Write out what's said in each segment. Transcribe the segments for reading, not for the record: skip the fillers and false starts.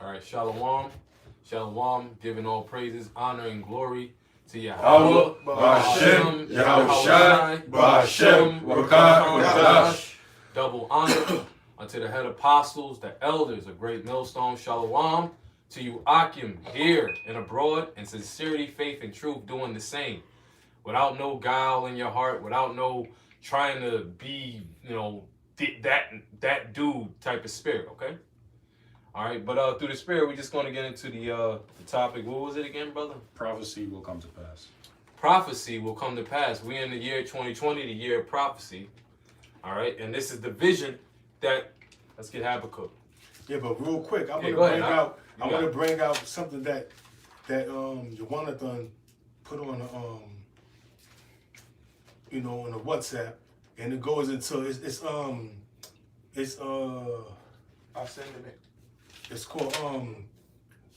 All right, Shalom. Shalom, giving all praises, honor, and glory to Yahweh, Ba'ashem, Yahushai, Ba'ashem, Wakadash. Double honor unto the head apostles, the elders of Great Millstone. Shalom to you, Akim, here and abroad, in sincerity, faith, and truth, doing the same. Without no guile in your heart, without no trying to be, that dude type of spirit, okay? All right, but through the spirit, we're just going to get into the topic. What was it again, brother? Prophecy will come to pass. Prophecy will come to pass. We're in the year 2020, the year of prophecy. All right, and this is the vision that, let's get Habakkuk. Yeah, but real quick, I want to bring out something that Jonathan put on on the WhatsApp, and it goes into I'll send it. It's called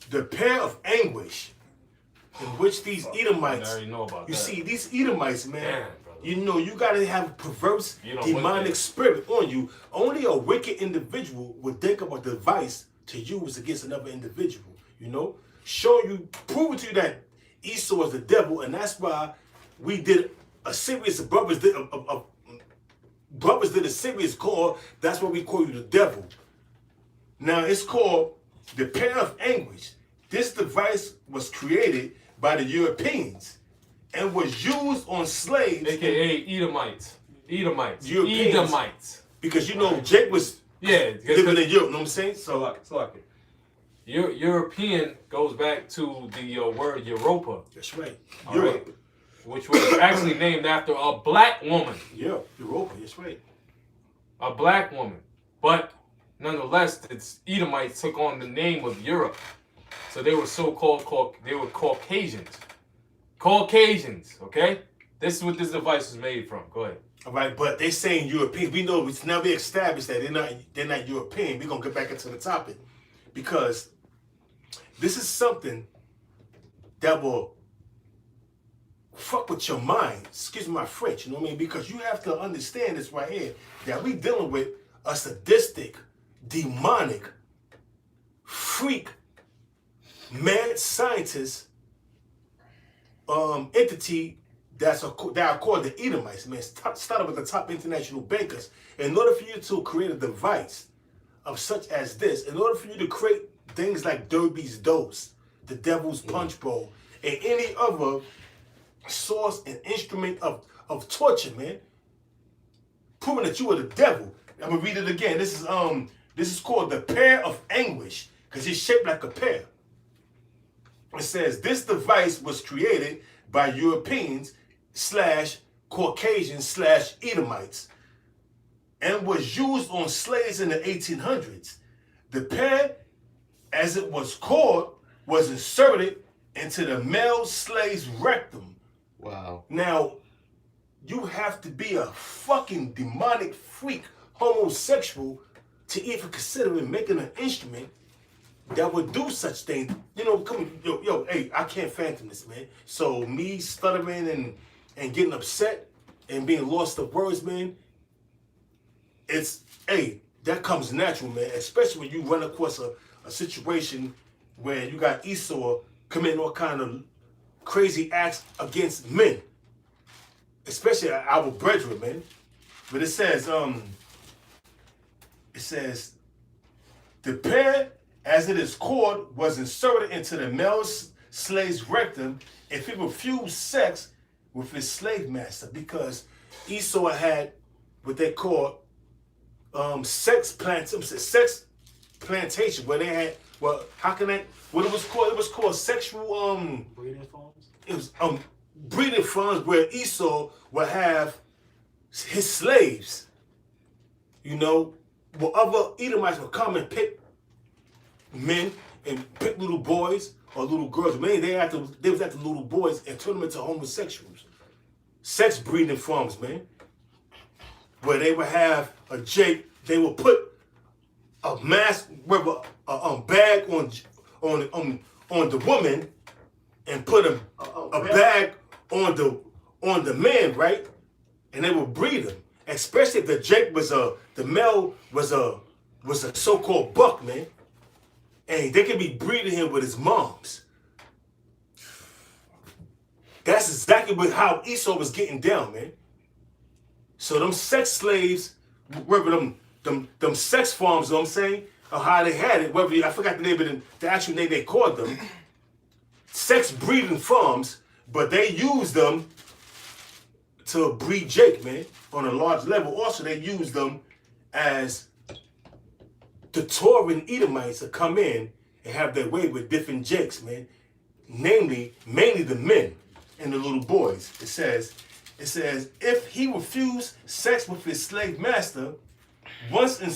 the pair of anguish, in which these Edomites. I already know about that. See, these Edomites, man. Damn, you gotta have a perverse, demonic spirit on you. Only a wicked individual would think of a device to use against another individual. Proving to you that Esau is the devil, and that's why we did a series of brothers did a series called "That's Why We Call You the Devil." Now it's called the pair of anguish. This device was created by the Europeans and was used on slaves, aka Edomites. Europeans. Because Jake was living in Europe. You know what I'm saying? So like it. European goes back to the word Europa. That's right. Europe. Right? Which was actually named after a black woman. Yeah, Europa. That's right. A black woman, but nonetheless, the Edomites took on the name of Europe. So they were so-called, they were Caucasians. Caucasians, okay? This is what this device was made from. Go ahead. All right, but they saying Europeans. We know it's now we established that they're not European. We're going to get back into the topic. Because this is something that will fuck with your mind. Excuse my French, you know what I mean? Because you have to understand this right here, that we dealing with a sadistic, demonic, freak, mad scientist entity that are called the Edomites, man. Started with the top international bankers. In order for you to create a device of such as this, in order for you to create things like Derby's dose, the devil's punch bowl, and any other source and instrument of torture, man, proving that you are the devil. I'm gonna read it again. This is called the pair of anguish, because it's shaped like a pear. It says this device was created by Europeans / Caucasians / Edomites and was used on slaves in the 1800s. The pear, as it was called, was inserted into the male slave's rectum. Wow. Now, you have to be a fucking demonic freak, homosexual, to even consider making an instrument that would do such things. Hey, I can't phantom this, man. So me stuttering and getting upset and being lost of words, man, that comes natural, man. Especially when you run across a situation where you got Esau committing all kind of crazy acts against men, especially our brethren, man. But it says, the pair, as it is called, was inserted into the male slave's rectum if he refused sex with his slave master, because Esau had what they call sex plantation, where they had, what it was called? It was called sexual Breeding farms? It was breeding farms where Esau would have his slaves, where other Edomites would come and pick men and pick little boys or little girls. Mainly they was after little boys and turn them into homosexuals. Sex breeding farms, man. Where they would have a Jake, they would put a mask with a bag on the woman and put a bag on the man, right? And they would breed them. Especially if the Jake the male was a so-called buck, man. and they could be breeding him with his moms. That's exactly how Esau was getting down, man. So them sex slaves, whether them sex farms, you know what I'm saying, or how they had it, whether I forgot the name of them, the actual name they called them, sex breeding farms, but they used them to breed Jake, man, on a large level. Also, they used them as the Torah Edomites to come in and have their way with different Jakes, man. Mainly the men and the little boys. It says, if he refused sex with his slave master, once it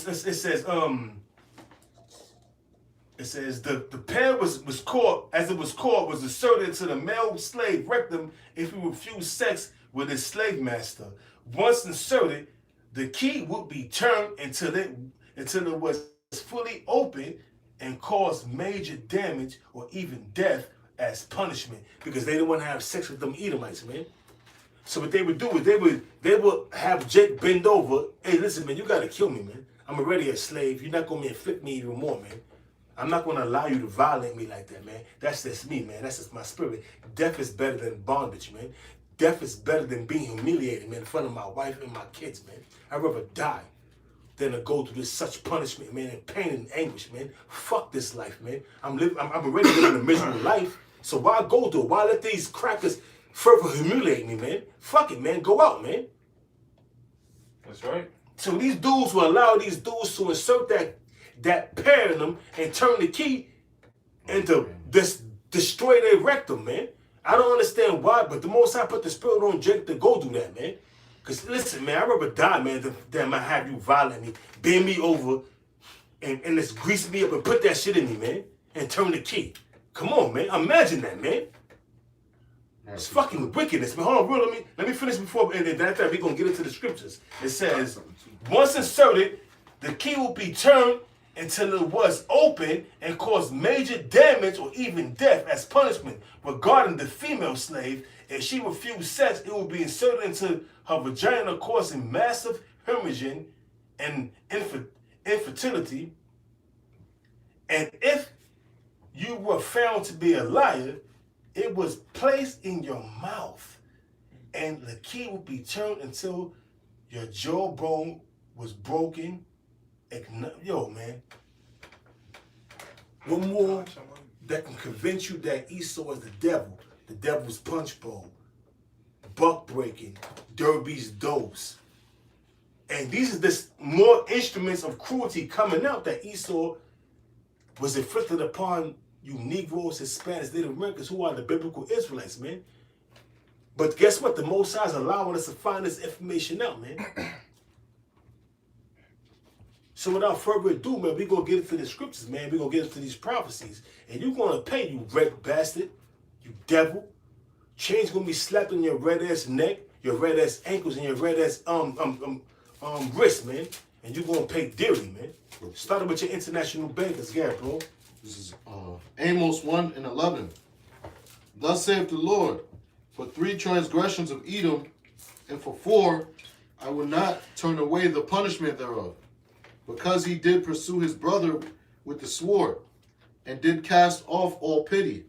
says the pair was caught, as it was caught, was asserted to the male slave rectum if he refused sex with his slave master. Once inserted, the key would be turned until it was fully open and caused major damage or even death as punishment, because they didn't want to have sex with them Edomites, man. So what they would do is they would have Jake bend over. Hey, listen, man, you gotta kill me, man. I'm already a slave. You're not gonna inflict me even more, man. I'm not gonna allow you to violate me like that, man. That's just me, man. That's just my spirit. Death is better than bondage, man. Death is better than being humiliated, man, in front of my wife and my kids, man. I'd rather die than to go through this such punishment, man, and pain and anguish, man. Fuck this life, man. I'm already living a miserable life. So why go through it? Why let these crackers further humiliate me, man? Fuck it, man. Go out, man. That's right. So these dudes will allow these dudes to insert that pair in them and turn the key and to destroy their rectum, man. I don't understand why, but the Most High put the spirit on Jake to go do that, man. Because listen, man, I'd rather die, man, than I have you violate me, bend me over, and just grease me up and put that shit in me, man, and turn the key. Come on, man. Imagine that, man. It's fucking wickedness, man. Hold on, bro. Let me finish before, and then after we're going to get into the scriptures. It says, once inserted, the key will be turned until it was open and caused major damage or even death as punishment. Regarding the female slave, if she refused sex, it will be inserted into her vagina, causing massive hemorrhaging and infertility. And if you were found to be a liar, it was placed in your mouth, and the key would be turned until your jawbone was broken. Yo, man. One more that can convince you that Esau is the devil's punch bowl, buck breaking, Derby's dose. And these are just more instruments of cruelty coming out that Esau was inflicted upon you Negroes, Hispanics, Native Americans, who are the biblical Israelites, man. But guess what? The Most High is allowing us to find this information out, man. So without further ado, man, we're going to get into the scriptures, man. We're going to get into these prophecies. And you're going to pay, you red bastard, you devil. Chains going to be slapped on your red-ass neck, your red-ass ankles, and your red-ass wrist, man. And you're going to pay dearly, man. Starting with your international bankers, yeah, bro. This is Amos 1:11. Thus saith the Lord, for 3 transgressions of Edom, and for 4, I will not turn away the punishment thereof, because he did pursue his brother with the sword, and did cast off all pity,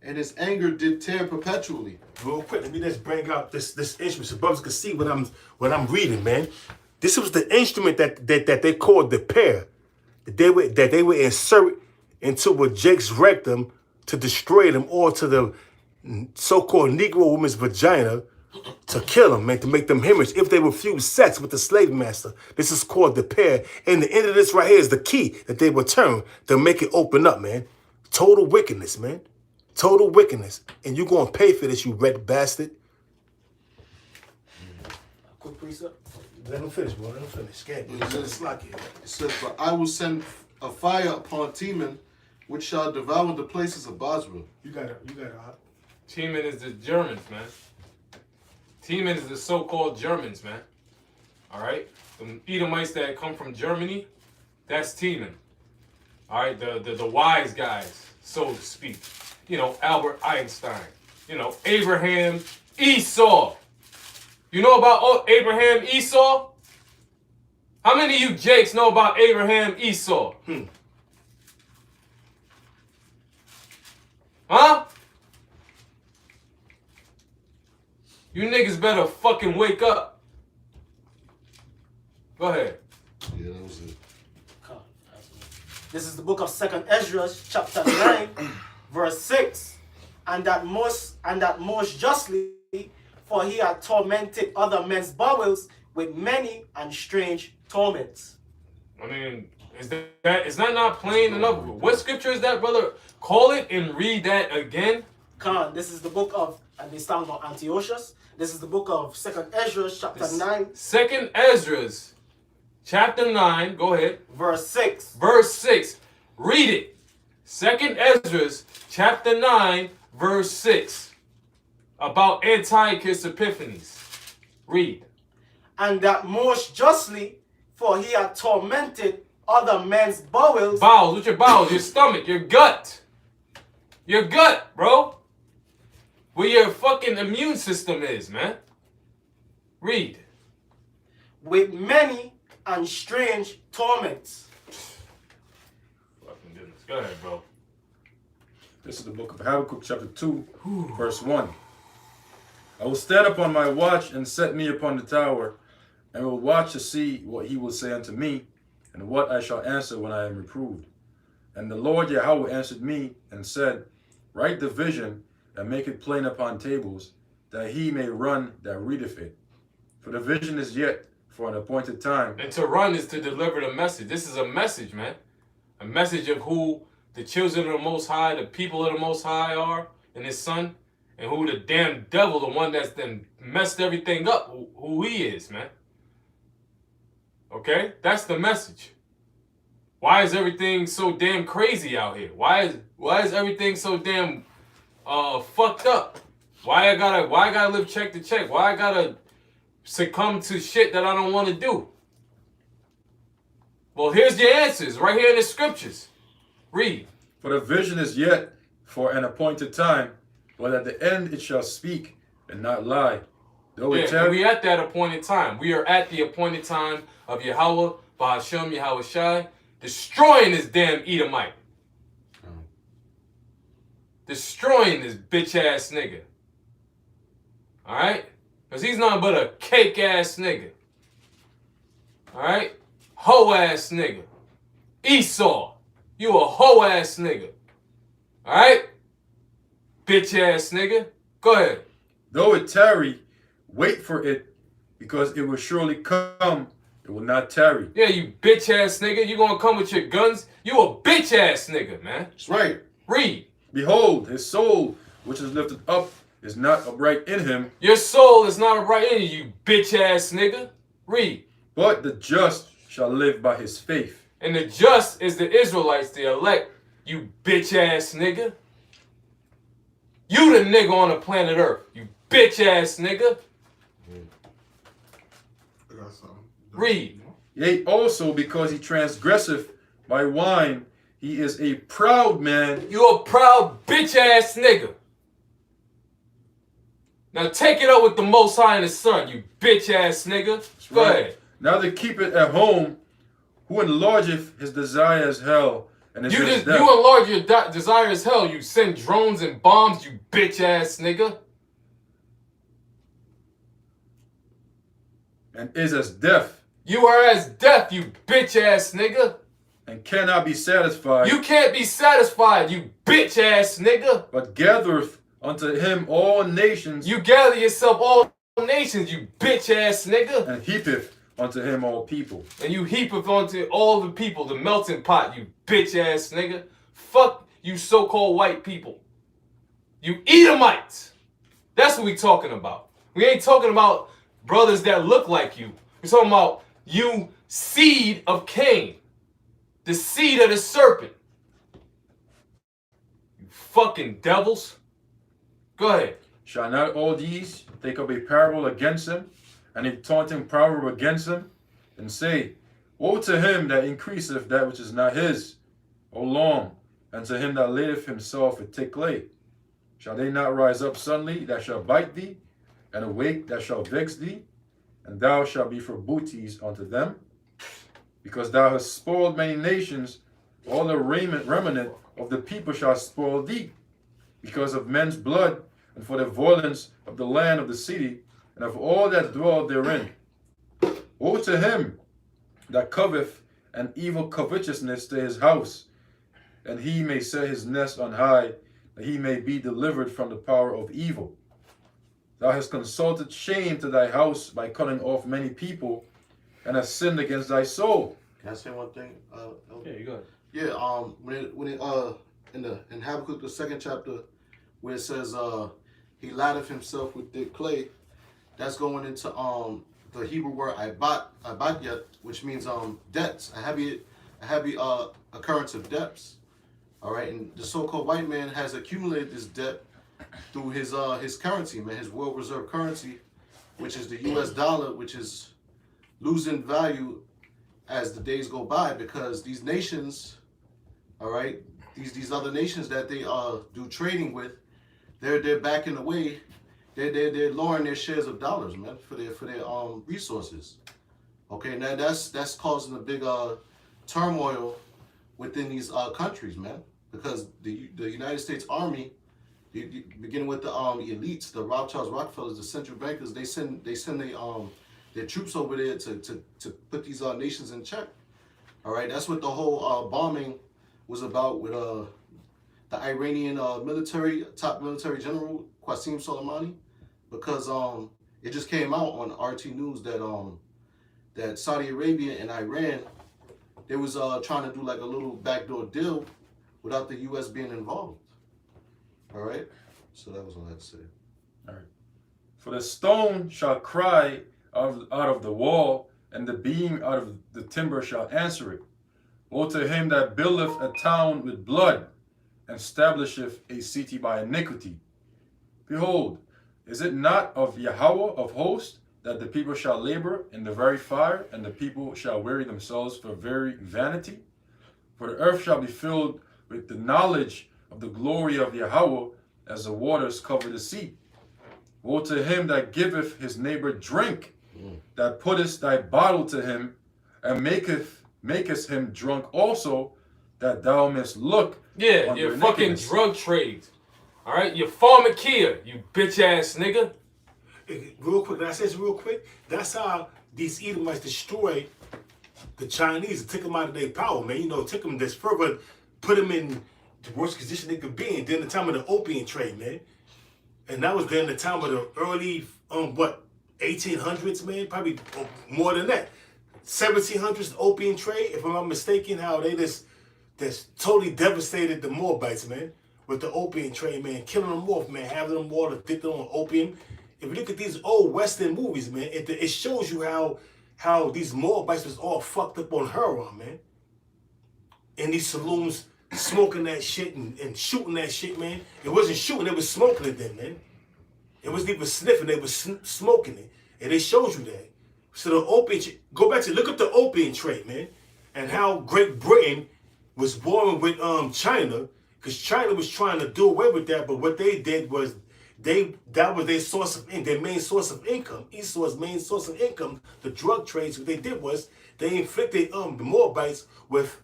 and his anger did tear perpetually. Real quick, let me just bring out this instrument so brothers can see what I'm reading, man. This was the instrument that they called the pair, that they would insert into a Jake's rectum to destroy them, or to the so-called Negro woman's vagina to kill them, man, to make them hemorrhage if they refuse sex with the slave master. This is called the pair. And the end of this right here is the key that they will turn to make it open up, man. Total wickedness, man. Total wickedness. And you're going to pay for this, you red bastard. Quick precept. Let him finish, bro. Let him finish. It says, but I will send a fire upon Teman, which shall devour the places of Basra. You got it. Teman is the Germans, man. Teman is the so-called Germans, man. All right? The Edomites that come from Germany, that's Teman. All right? The wise guys, so to speak. You know, Albert Einstein. You know, Abraham, Esau. You know about Abraham, Esau? How many of you Jakes know about Abraham, Esau? Huh? You niggas better fucking wake up. Go ahead. Yeah, that was it. This is the book of 2nd Ezra, chapter 9, verse 6. And that most justly, for he had tormented other men's bowels with many and strange torments. I mean, is that not plain enough? What scripture is that, brother? Call it and read that again. Khan, this is the book of, and they stand on Antiochus. This is the book of 2nd Ezra, chapter 9. 2nd Ezra's, chapter 9, go ahead. Verse 6. Verse 6. Read it. 2nd Ezra's, chapter 9, verse 6. About Antiochus Epiphanes. Read. And that most justly, for he had tormented other men's bowels. Bowels, what's your bowels? Your stomach, your gut. Your gut, bro. Where your fucking immune system is, man. Read. With many and strange torments. Fucking goodness. Go ahead, bro. This is the book of Habakkuk, chapter 2, verse 1. I will stand upon my watch and set me upon the tower, and will watch to see what he will say unto me, and what I shall answer when I am reproved. And the Lord Yahweh answered me and said, Write the vision and make it plain upon tables, that he may run that readeth it. For the vision is yet for an appointed time. And to run is to deliver the message. This is a message, man. A message of who the children of the Most High, the people of the Most High are in his son, and who the damn devil, the one that's then messed everything up, who he is, man. Okay? That's the message. Why is everything so damn crazy out here? Why is everything so damn fucked up? Why I gotta live check to check? Why I gotta succumb to shit that I don't want to do? Well, here's your answers right here in the scriptures. Read. For the vision is yet for an appointed time, but at the end it shall speak and not lie. Though it Yeah, we at that appointed time. We are at the appointed time of Yahweh, Bahashem, Yahweh Shai, destroying this damn Edomite. Destroying this bitch ass nigga. Alright? Because he's nothing but a cake ass nigga. Alright? Hoe ass nigga. Esau, you a hoe ass nigga. Alright? Bitch ass nigga. Go ahead. Though it tarry, wait for it, because it will surely come. It will not tarry. Yeah, you bitch ass nigga. You gonna come with your guns? You a bitch ass nigga, man. That's right. Read. Behold, his soul, which is lifted up, is not upright in him. Your soul is not upright in you, you bitch ass nigga. Read. But the just shall live by his faith. And the just is the Israelites, the elect, you bitch ass nigga. You the nigga on the planet Earth, you bitch ass nigga. I got something. Read. Yea, also because he transgresseth by wine, he is a proud man. You a proud bitch ass nigga. Now take it up with the Most High and his son, you bitch ass nigga. Go ahead. Now they keep it at home, who enlargeth his desire as hell, and his You death. enlarge your desire as hell. You send drones and bombs, you bitch ass nigga. And is as death, You are as death, you bitch ass nigga. and cannot be satisfied, You can't be satisfied, you bitch ass nigga. but gathereth unto him all nations, You gather yourself all nations, you bitch ass nigga. and heapeth unto him all people. And you heap it onto all the people, the melting pot, you bitch ass nigga. Fuck you so-called white people. You Edomites. That's what we talking about. We ain't talking about brothers that look like you. We're talking about you seed of Cain. The seed of the serpent. You fucking devils. Go ahead. Shall not all these take up a parable against him, and a taunting proverb against him, and say, Woe to him that increaseth that which is not his, O long, and to him that layeth himself a thick clay. Shall they not rise up suddenly that shall bite thee, and awake that shall vex thee, and thou shalt be for booties unto them? Because thou hast spoiled many nations, all the remnant of the people shall spoil thee. because of men's blood, and for the violence of the land of the city, and of all that dwell therein. Woe to him that coveteth an evil covetousness to his house, and he may set his nest on high, that he may be delivered from the power of evil. Thou hast consulted shame to thy house by cutting off many people, and hast sinned against thy soul. Can I say one thing? Yeah, you got it. Yeah. In Habakkuk the 2nd chapter, where it says he laddeth himself with thick clay, that's going into the Hebrew word ibadyat, which means debts, a heavy occurrence of debts. All right, and the so-called white man has accumulated this debt through his currency, man, his world reserve currency, which is the U.S. dollar, which is losing value as the days go by, because these nations, all right, these other nations that they do trading with, they're backing away. They're lowering their shares of dollars, man, for their resources. Okay, now that's causing a big turmoil within these countries, man, because the United States Army, beginning with the elites, the Rothschilds, Rockefellers, the central bankers, they send their troops over there to put these nations in check. All right, that's what the whole bombing was about with the Iranian top military general Qasem Soleimani, because it just came out on RT News that Saudi Arabia and Iran, they was trying to do like a little backdoor deal without the U.S. being involved. All right, so that was all I had to say. All right. For the stone shall cry out of the wall, and the beam out of the timber shall answer it. Woe to him that buildeth a town with blood, and establisheth a city by iniquity. Behold, is it not of Yahweh of hosts that the people shall labor in the very fire, and the people shall weary themselves for very vanity? For the earth shall be filled with the knowledge of the glory of Yahweh, as the waters cover the sea. Woe to him that giveth his neighbor drink, that puttest thy bottle to him, and makest him drunk also, that thou mayst look. Yeah, your fucking drug trades. All right, your pharmakia, you bitch ass nigga. Real quick, can I say this real quick? That's how these Edomites destroyed the Chinese and took them out of their power, man. You know, took them this further, put them in the worst position they could be in during the time of the opium trade, man. And that was during the time of the early, 1800s, man? Probably more than that. 1700s opium trade, if I'm not mistaken, how they just totally devastated the Moabites, man, with the opium trade, man, killing them off, man, having them all addicted on opium. If you look at these old Western movies, man, it shows you how these Moabites was all fucked up on heroin, man. In these saloons, smoking that shit and shooting that shit, man. It wasn't shooting, they was smoking it then, man. It wasn't even sniffing, they was smoking it. And they showed you that. So the opium, go back to, look up the opium trade, man, and how Great Britain was warring with China, because China was trying to do away with that, but what they did was that was their source of their main source of income. Esau's main source of income, the drug trades. What they did was they inflicted the Moabites with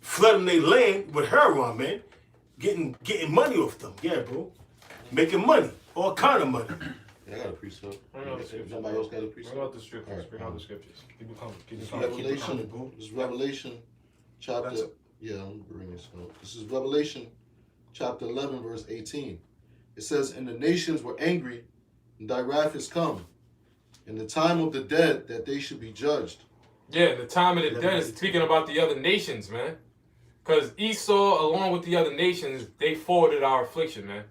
flooding their land with heroin, man, getting money off them. Yeah, bro, making money, all kind of money. Yeah, I got a precept. Somebody else got a precept? Bring out the scriptures. Right. Bring out the scriptures. Keep it coming. Keep it This coming. is Revelation chapter. Yeah, I'm bringing this up. This is Revelation chapter 11, verse 18. It says, "And the nations were angry, and thy wrath is come, in the time of the dead that they should be judged." Yeah, the time of the dead is speaking about the other nations, man. Because Esau, along with the other nations, they forwarded our affliction, man.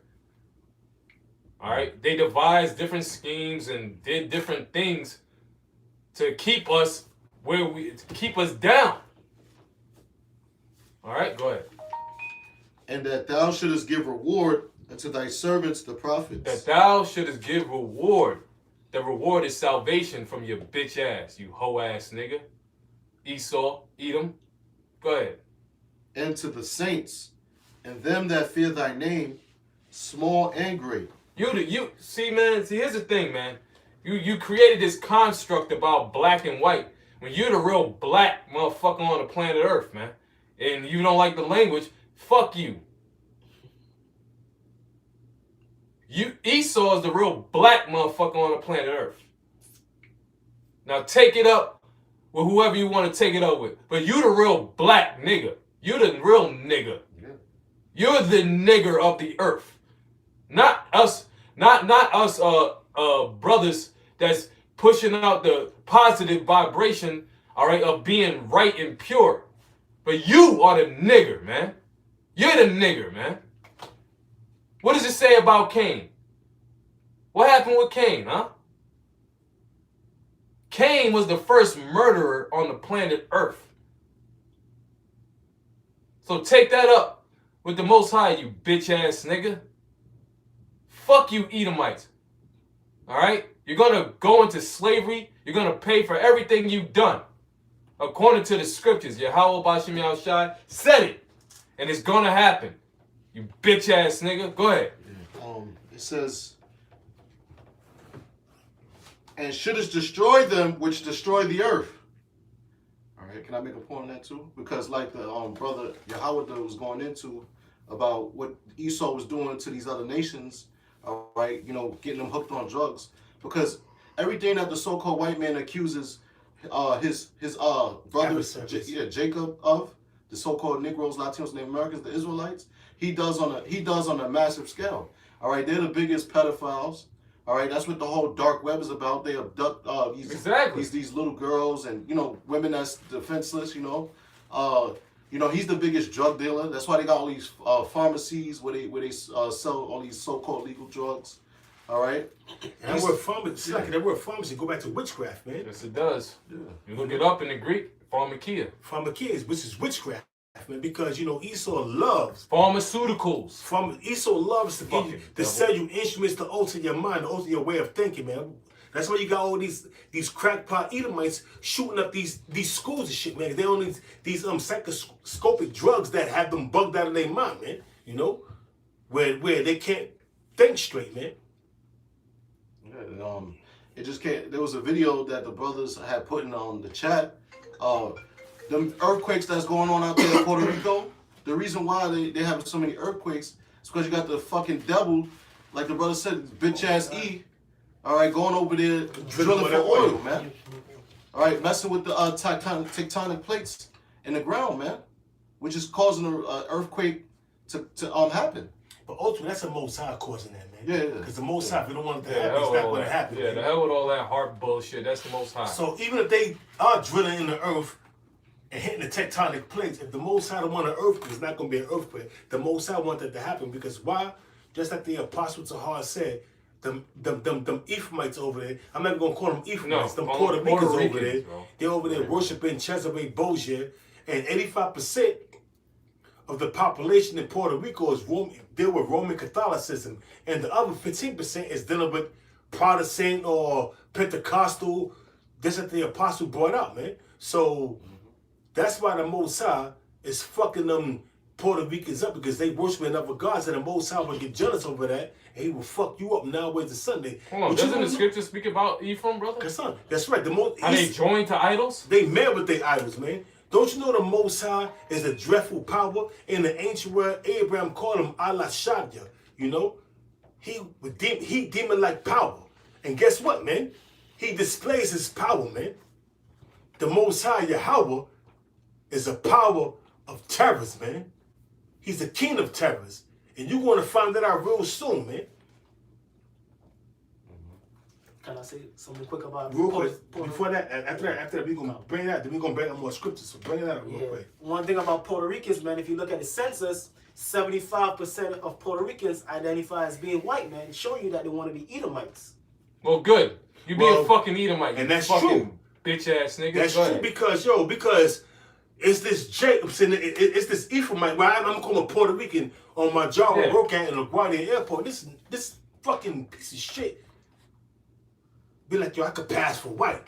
All right? They devised different schemes and did different things to keep us keep us down. All right, go ahead. "And that thou shouldest give reward unto thy servants the prophets." That thou shouldest give reward. The reward is salvation from your bitch ass, you hoe ass nigga. Esau, Edom. Go ahead. "And to the saints, and them that fear thy name, small and great." See, man, here's the thing, man. You created this construct about black and white when you're the real black motherfucker on the planet Earth, man. And you don't like the language, fuck you. Esau is the real black motherfucker on the planet Earth. Now take it up with whoever you want to take it up with. But you the real black nigga. You the real nigga. Yeah. You're the nigger of the earth. Not us, not us brothers that's pushing out the positive vibration, all right, of being right and pure. But you are the nigger, man. You're the nigger, man. What does it say about Cain? What happened with Cain, huh? Cain was the first murderer on the planet Earth. So take that up with the Most High, you bitch ass nigga. Fuck you, Edomites. All right? You're going to go into slavery. You're going to pay for everything you've done. According to the scriptures, Yahweh Bashim Yahushai said it. And it's going to happen. You bitch ass nigga. Go ahead. It says, and shouldest destroy them which destroy the earth. All right, can I make a point on that too? Because like the brother Yahweh was going into about what Esau was doing to these other nations, all right, you know, getting them hooked on drugs. Because everything that the so-called white man accuses his brother Jacob of, the so-called Negroes, Latinos, Native Americans, the Israelites, he does on a massive scale. All right, they're the biggest pedophiles. All right, that's what the whole dark web is about. They abduct these little girls and, you know, women that's defenseless. You know, he's the biggest drug dealer. That's why they got all these pharmacies where they sell all these so-called legal drugs. All right. And that word pharmacy, that word pharmacy, go back to witchcraft, man. Yes, it does. Yeah. You look it up in the Greek, pharmakia. Pharmakia, which is witchcraft, man, because you know Esau loves Pharmaceuticals. Esau loves to get you, to sell you instruments to alter your mind, to alter your way of thinking, man. That's why you got all these crackpot Edomites shooting up these schools and shit, man. They on these psychoscopic drugs that have them bugged out of their mind, man. You know, where they can't think straight, man. Yeah, it just can't. There was a video that the brothers had put in the chat. Them earthquakes that's going on out there in Puerto Rico. The reason why they have so many earthquakes is because you got the fucking devil, like the brother said, bitch ass E. All right, going over there drilling for oil, man. All right, messing with the tectonic plates in the ground, man, which is causing an earthquake to happen. But ultimately, that's the Most High causing that, man. Yeah. Because the Most High, if we don't want it to happen, it's not going to happen. Yeah, man. the hell with all that heart bullshit. That's the Most High. So even if they are drilling in the earth and hitting the tectonic plates, if the Most High don't want an earthquake, it's not going to be an earthquake. The Most High want that to happen because why? Just like the Apostle Tahar said, them Ephraimites over there, I'm not going to call them Ephraimites, them Puerto Ricans over there, bro. they're over there worshiping Cesare Borgia, and 85% of the population in Puerto Rico is deal with Roman Catholicism, and the other 15% is dealing with Protestant or Pentecostal. That's what the Apostle brought out, man. So that's why the Most High is fucking them Puerto Ricans up, because they worshiping other gods, and the Most High will get jealous over that, and he will fuck you up now with the Sunday. Hold on, doesn't the scripture speak about Ephraim, brother? That's right. Are they joined to idols? They mad with their idols, man. Don't you know the Most High is a dreadful power? In the ancient world, Abraham called him Allah Shadya. You know, he demon-like power. And guess what, man? He displays his power, man. The Most High, Yahweh, is a power of terrors, man. He's the king of terrors. And you're going to find that out real soon, man. Can I say something quick about Real quick, before that, after that, we're going to bring that, then we're going to bring out more scriptures. So bring that up real quick. One thing about Puerto Ricans, man, if you look at the census, 75% of Puerto Ricans identify as being white, man, showing you that they want to be Edomites. Well, good. You be a fucking Edomite. And that's fucking true. Bitch ass nigga. That's true because it's this it's this Ephraimite. Where I'm calling Puerto Rican on my job I work at in LaGuardia Airport. This fucking piece of shit. Be like, yo, I could pass for white.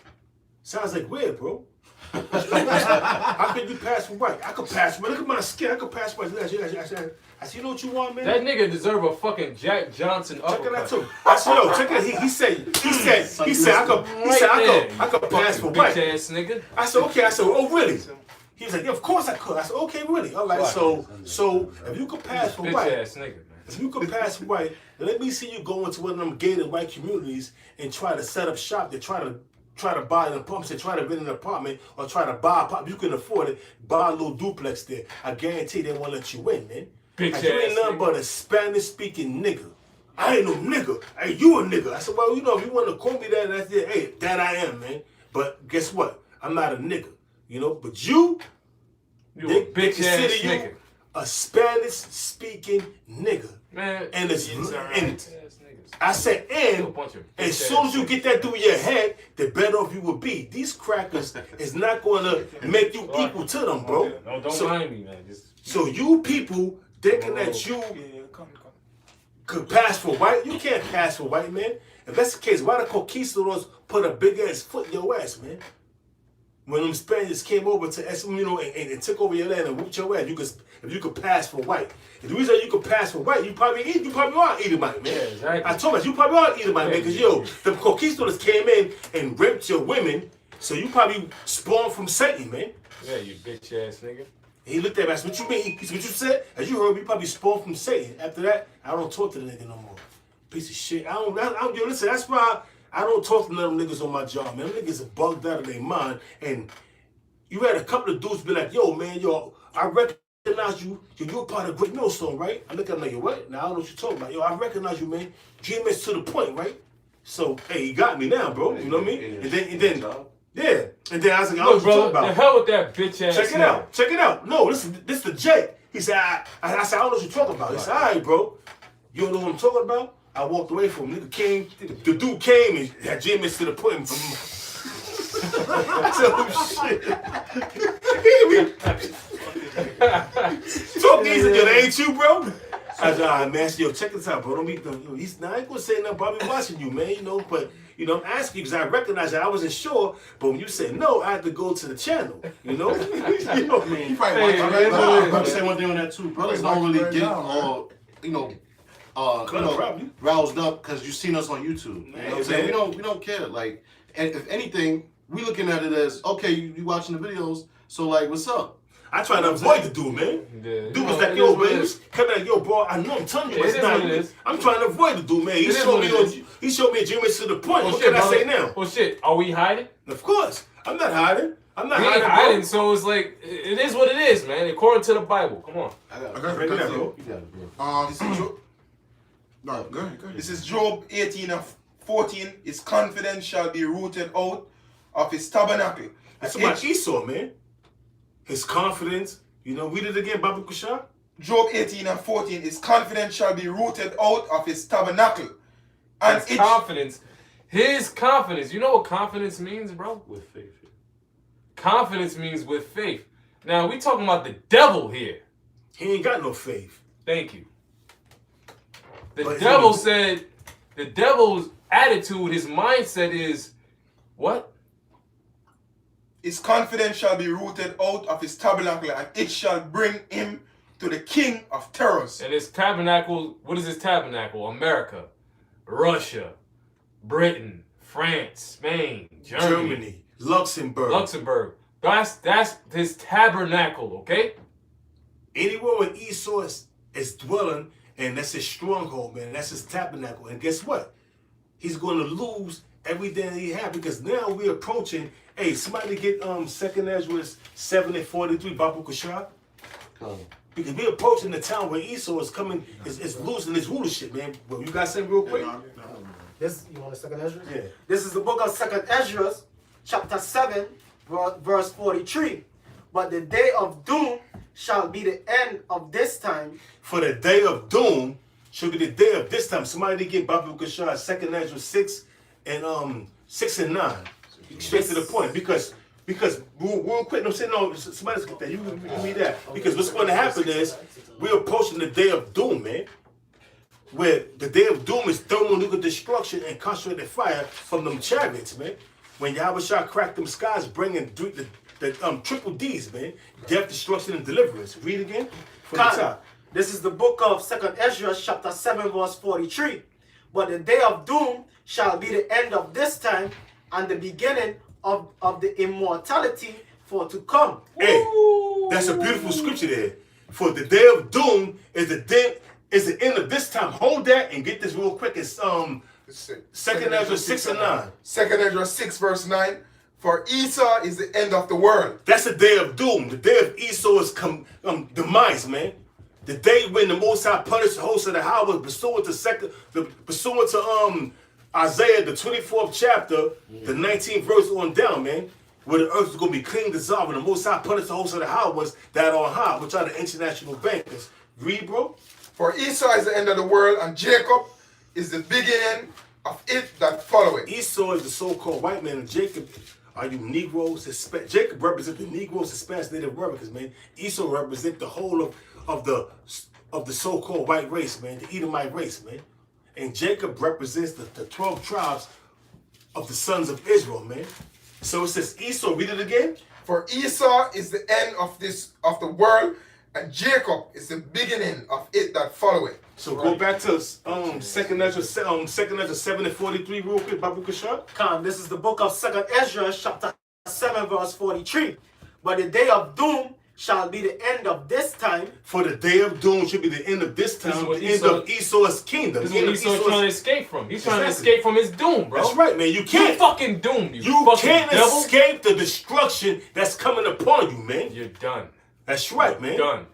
Sounds like weird, bro. How could you pass for white? I could pass for white. Look at my skin. I could pass for white. I said, you know what you want, man? That nigga deserve a fucking Jack Johnson uppercut. Check it out too. I said, yo, check it out. He said, I could pass for white. Bitch ass nigga. I said, okay. I said, oh, really? He was like, yeah, of course I could. I said, okay, really? All right, so if you could pass for bitch white, ass nigga, man. If you could pass for white, let me see you go into one of them gated white communities and try to set up shop. They try to buy an apartment, say try to rent an apartment or try to buy a apartment. You can afford it, buy a little duplex there. I guarantee they won't let you in, man. Bitch Like, you ain't ass nothing nigga. but a Spanish-speaking nigga. I ain't no nigga. Hey, you a nigga. I said, well, you know, if you want to call me that, I said, hey, that I am, man. But guess what? I'm not a nigga, you know. But you You a bitch ass consider you nigga. a Spanish-speaking nigga. Man, And it's bitch and ass niggas. I said, You a and bunch of as bitch soon ass as you niggas. get that through your head, the better off you will be. These crackers is not going to make you equal to them, bro. No, don't So- mind me, man. Just So you people thinking that you could pass for white, you can't pass for white, man. If that's the case, why the conquistadors put a big ass foot in your ass, man? When them Spaniards came over to, you know, and took over your land and whooped your ass, if you could pass for white. And the reason you could pass for white, you probably are Edomite, man. Yeah, exactly. I told you probably are Edomite, man, because yo, the conquistadors came in and raped your women, so you probably spawned from Satan, man. yeah, you bitch ass nigga. He looked at me. I said, what you mean? He said, what you said? As you heard, we probably spawned from Satan. After that, I don't talk to the nigga no more. Piece of shit. I don't yo, listen, that's why I don't talk to none of them niggas on my job, man. Them niggas are bugged out of their mind. And you had a couple of dudes be like, yo, man, I recognize you. You're a part of Great Millstone, right? I look at him like, yo, what? Now I don't know what you're talking about. Yo, I recognize you, man. GMS to the point, right? So, hey, you got me now, bro. You know what I mean? And then, yeah. And then I was like, I don't know Look, what you're talking bro, about. the hell with that bitch ass Check it nigga. out. Check it out. No, this is the Jake. He said, I said, I don't know what you're talking about. He said, all right, bro. You don't know what I'm talking about? I walked away from him. Nigga came, the dude came and had GMS to the point. So shit. Talk easy, yo, that ain't you, bro. I said, all right, man. Yo, check this out, bro. Don't be, he's not, I ain't gonna say nothing, but I be watching you, man. You know, but you know, I'm asking you because I recognize that I wasn't sure. But when you said no, I had to go to the channel. You know, you know what I mean? You probably Hey, watching man, right now. man. I'm gonna say one thing on that too. Brothers don't really get all, Probably. roused up because you've seen us on YouTube. You know what I'm saying? We don't care. Like, and if anything, we looking at it as okay, you watching the videos, so like, what's up? I try to avoid the dude, man. Yeah, Dude you was know, like, it yo, is what man, it is. come like, yo, bro, I know I'm telling you, but It it's is not what it is. I'm trying to avoid the dude, man. He It is showed what me it on, is. he showed me a GMS to the point. Well, What shit, can I brother. say now? Well, shit, are we hiding? Of course. I'm not hiding. I'm not We ain't hiding, hiding, bro. so it's like, it is what it is, man. According to the Bible. Come on. I got Okay, Bring it up, bro. You got it, bro. This is Job. No, go ahead. This is Job 18 and 14. His confidence shall be rooted out of his tabernacle. That's And about it- Esau, man. His confidence. You know, read it again, Babu Kusha. Job 18 and 14. His confidence shall be rooted out of his tabernacle. And His it confidence. His confidence. You know what confidence means, bro? With faith. Confidence means with faith. Now, we talking about the devil here. He ain't got no faith. Thank you. The But devil he- said, the devil's attitude, his mindset is, what? his confidence shall be rooted out of his tabernacle, and it shall bring him to the king of terrors. And his tabernacle, what is his tabernacle? America, Russia, Britain, France, Spain, Germany, Luxembourg. Luxembourg. That's his tabernacle, okay? Anywhere where Esau is dwelling, and that's his stronghold, man. That's his tabernacle. And guess what? He's going to lose everything that he had because now we're approaching. Hey, somebody get 2nd Ezra 7 and 43, Babu Kashar. Because we're approaching the town where Esau is coming, is losing his rulership, man. Well, you got something real quick? This, you want the second Ezra? Yeah. This is the book of second Ezra, chapter 7, verse 43. But the day of doom shall be the end of this time. For the day of doom should be the day of this time. Somebody get Babu Kashar 2nd Ezra 6 and 9. Straight to the point. Because real quick, somebody's get that. You can read that. Because what's going to happen is we're approaching the day of doom, man. Where the day of doom is thermonuclear destruction and concentrated fire from them chariots, man. When Yahweh Shah cracked them skies, bringing the triple D's, man. Death, destruction, and deliverance. Read again from the top. This is the book of second Ezra, chapter 7, verse 43. But the day of doom shall be the end of this time and the beginning of the immortality for to come. Hey, that's a beautiful scripture there. For the day of doom is the day is the end of this time. Hold that and get this real quick. It's Second Ezra 6 and 9. 2 Ezra 6 verse 9. For Esau is the end of the world. That's the day of doom. The day of Esau's demise, man. The day when the Most High punished the host of the Howard pursuant to Isaiah the 24th chapter, the 19th verse on down, man. Where the earth is going to be clean, dissolved, and the Most High punished the host of the Howards that are on high, which are the international bankers. Read, bro. For Esau is the end of the world, and Jacob is the beginning of it that followeth. Esau is the so-called white man, and Jacob are you Negroes, Hispanic. Jacob represents the Negroes, Hispanics, Native Americans, man. Esau represents the whole of the so-called white race, man, the Edomite race, man. And Jacob represents the 12 tribes of the sons of Israel, man. So it says Esau, read it again. For Esau is the end of the world, and Jacob is the beginning of it that followeth. So go back to Second Ezra 7 and 43 real quick, Babu Kashar. Khan, this is the book of 2 Ezra, chapter 7, verse 43. But the day of doom shall be the end of this time. For the day of doom should be the end of this time, the end of Esau's kingdom. This is what Esau's trying to escape from. He's trying to escape from his doom, bro. That's right, man. You can't fucking doomed, you fucking can't devil. escape the destruction that's coming upon you, man. You're done. That's right, man. You're done.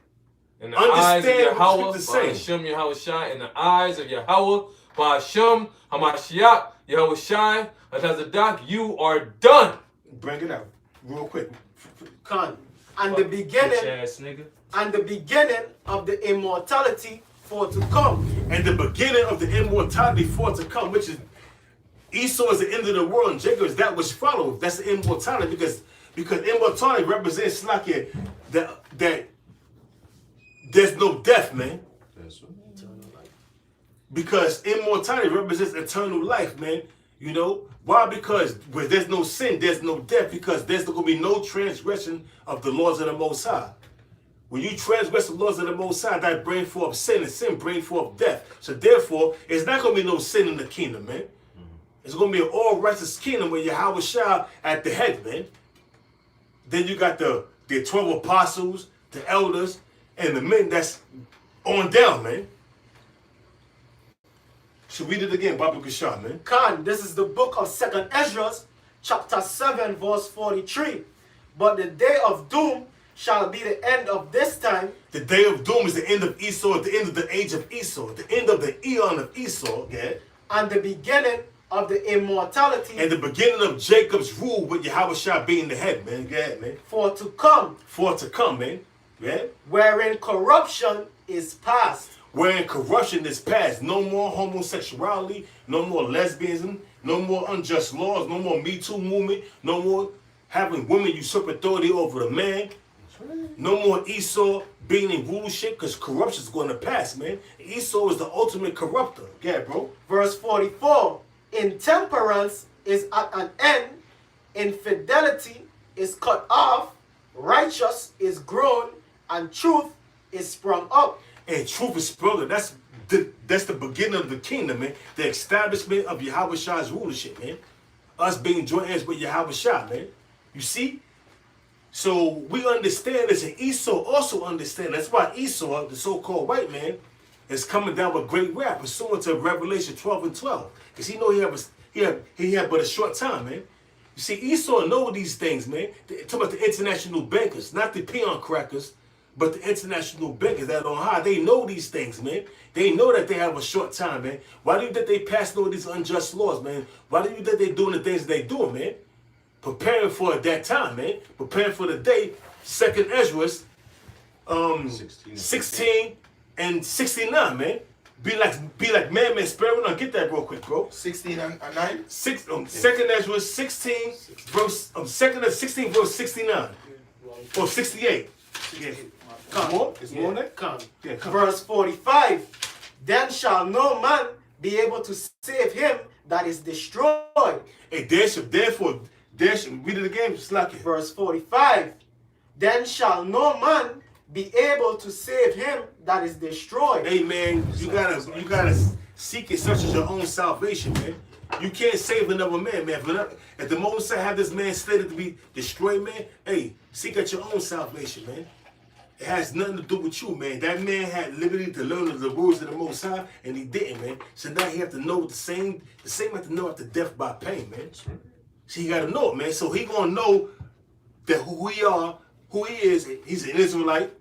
In the Understand eyes of Yahweh, what the scripture say. Ba'ashem Yahweh Shai, in the eyes of Yahweh, Ba'ashem, Hamashiach, Yahweh Shai, Atazadak, you are done. Bring it out real quick. Khan, and the beginning, Bitch-ass nigga. and the beginning of the immortality for to come. And the beginning of the immortality for to come, which is Esau is the end of the world, and Jacob is that which follows. That's the immortality because immortality represents like that there's no death, man. Because immortality represents eternal life, man. You know why? Because where there's no sin, there's no death. Because there's going to be no transgression of the laws of the Most High. When you transgress the laws of the Most High, that bring forth sin, and sin bring forth death. So therefore, it's not going to be no sin in the kingdom, man. It's going to be an all righteous kingdom with Yahweh Shah at the head, man. Then you got the 12 apostles, the elders, and the men that's on down, man. So read it again, Babu Kashar, man. Khan, this is the book of 2 Ezra, chapter 7, verse 43. But the day of doom shall be the end of this time. The day of doom is the end of Esau, at the end of the age of Esau, the end of the eon of Esau, yeah. And the beginning of the immortality. And the beginning of Jacob's rule with Yahweh Shah being the head, man. Yeah, man. For to come. For to come, man. Yeah. Wherein corruption is past. Wherein corruption is past. No more homosexuality, no more lesbianism, no more unjust laws, no more Me Too movement, no more having women usurp authority over the man. No more Esau being in rulership because corruption is going to pass, man. Esau is the ultimate corrupter. Yeah, bro. Verse 44. Intemperance is at an end. Infidelity is cut off. Righteous is grown. And truth is sprung up. And truth is sprung up. That's the beginning of the kingdom, man. The establishment of Yahweh Shah's rulership, man. Us being joint heirs with Yahweh Shah, man. You see? So we understand this, and Esau also understands. That's why Esau, the so-called white man, is coming down with great wrath, pursuant to Revelation 12 and 12. Because he know he had but a short time, man. You see, Esau know these things, man. Talk about the international bankers, not the peon crackers, but the international bankers that are on high. They know these things, man. They know that they have a short time, man. Why do you think they passed all these unjust laws, man? Why do you think they're doing the things they doing, man? Preparing for that time, man. Preparing for the day. 2 Ezra, 16 and 69, man. Be like man, spare me. Get that real quick, bro. 16 and 9. 2 Ezra 16 verse 16 verse 69 or 68. Yeah. Come More? Is more than that? Come. Yeah, come. Verse 45. Then shall no man be able to save him that is destroyed. Hey, therefore, read it again, just like it. Verse 45. Then shall no man be able to save him that is destroyed. Hey man, you gotta seek and search your own salvation, man. You can't save another man, man. If the Most High have this man slated to be destroyed, man, hey, seek out your own salvation, man. It has nothing to do with you, man. That man had liberty to learn the rules of the Most High, and he didn't, man. So now he have to know the same have to know after death by pain, man. So he got to know it, man. So he gonna know that who he is. He's an Israelite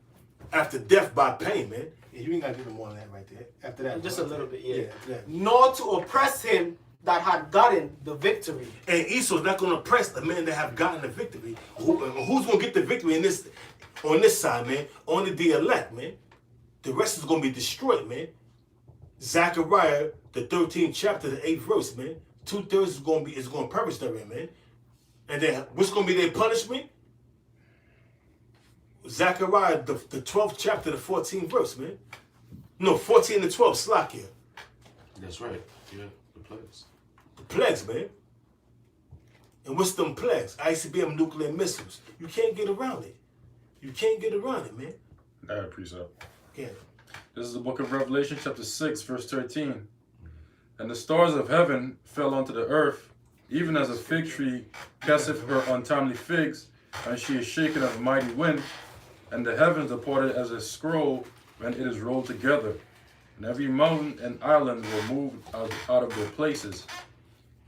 after death by pain, man. Yeah, you ain't got to do no more than that right there. After that, Just a little bit, yeah. after that. Nor to oppress him that had gotten the victory. And Esau's not gonna oppress the men that have gotten the victory. Who's gonna get the victory in this? On this side, man, only the elect, man. The rest is gonna be destroyed, man. Zechariah, the 13th chapter, the 8th verse, man. 2/3 is gonna perish therein, man. And then what's gonna be their punishment? Zechariah, the 12th chapter, the 14th verse, man. No, 14 to 12, Slakia. That's right. Yeah, the plagues. The plagues, man. And what's them plagues? ICBM nuclear missiles. You can't get around it. You can't get around it, man. All right, precept. Yeah. This is the book of Revelation, chapter 6, verse 13. And the stars of heaven fell onto the earth, even as a fig tree casteth her untimely figs, and she is shaken of a mighty wind, and the heavens departed as a scroll when it is rolled together. And every mountain and island were moved out of their places.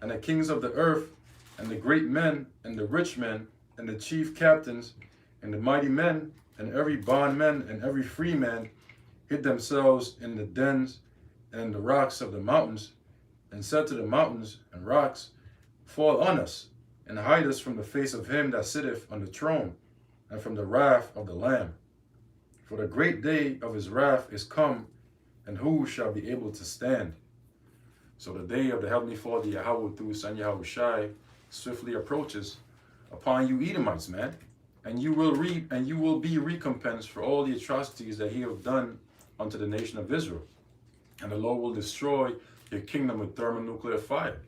And the kings of the earth, and the great men, and the rich men, and the chief captains, and the mighty men, and every bondman, and every free man, hid themselves in the dens and in the rocks of the mountains, and said to the mountains and rocks, Fall on us, and hide us from the face of him that sitteth on the throne, and from the wrath of the Lamb. For the great day of his wrath is come, and who shall be able to stand? So the day of the Heavenly Father, Yahweh, through Son Yahweh Shai, swiftly approaches upon you Edomites, man. And you will reap, and you will be recompensed for all the atrocities that he have done unto the nation of Israel. And the Lord will destroy your kingdom with thermonuclear fire,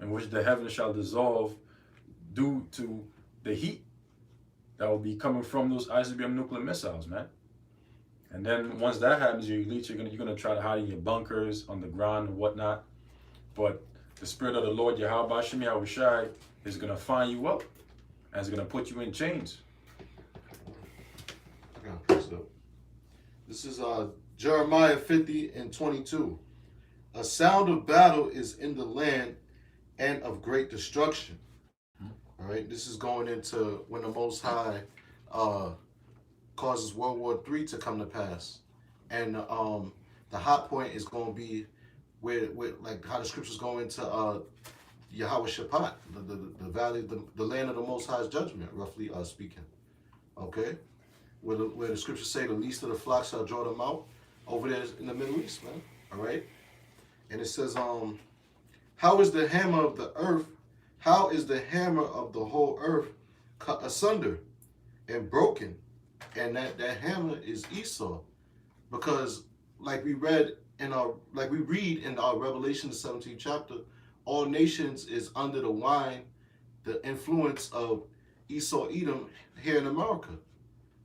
in which the heavens shall dissolve due to the heat that will be coming from those ICBM nuclear missiles, man. And then once that happens, you're gonna try to hide in your bunkers, on the ground and whatnot. But the Spirit of the Lord, Yahweh Shem Yahweh Shai, is gonna find you up, and is gonna put you in chains. This is Jeremiah 50 and 22. A sound of battle is in the land and of great destruction. All right, this is going into when the Most High causes World War III to come to pass. And the hot point is going to be where like how the scriptures go into Yahweh Shaphat, the valley, the land of the Most High's judgment, roughly speaking. Okay? Where the scriptures say the least of the flock shall draw them out, over there in the Middle East, man. All right? And it says, how is the hammer of the earth, how is the hammer of the whole earth cut asunder and broken? And that hammer is Esau. Because like we read in our Revelation, the 17th chapter, all nations is under the wine, the influence of Esau Edom here in America.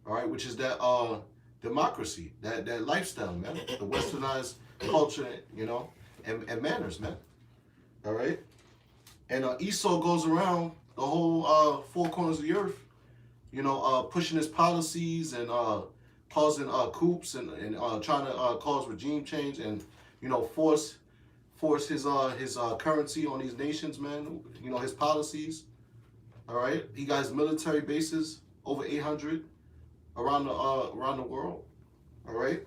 All right, which is that democracy, that lifestyle, man, the westernized culture, you know, and manners, man. All right, and Esau goes around the whole four corners of the earth, you know, pushing his policies and causing coups and trying to cause regime change and, you know, force his currency on these nations, man. You know, his policies. All right, he got his military bases, over 800 around the world. All right,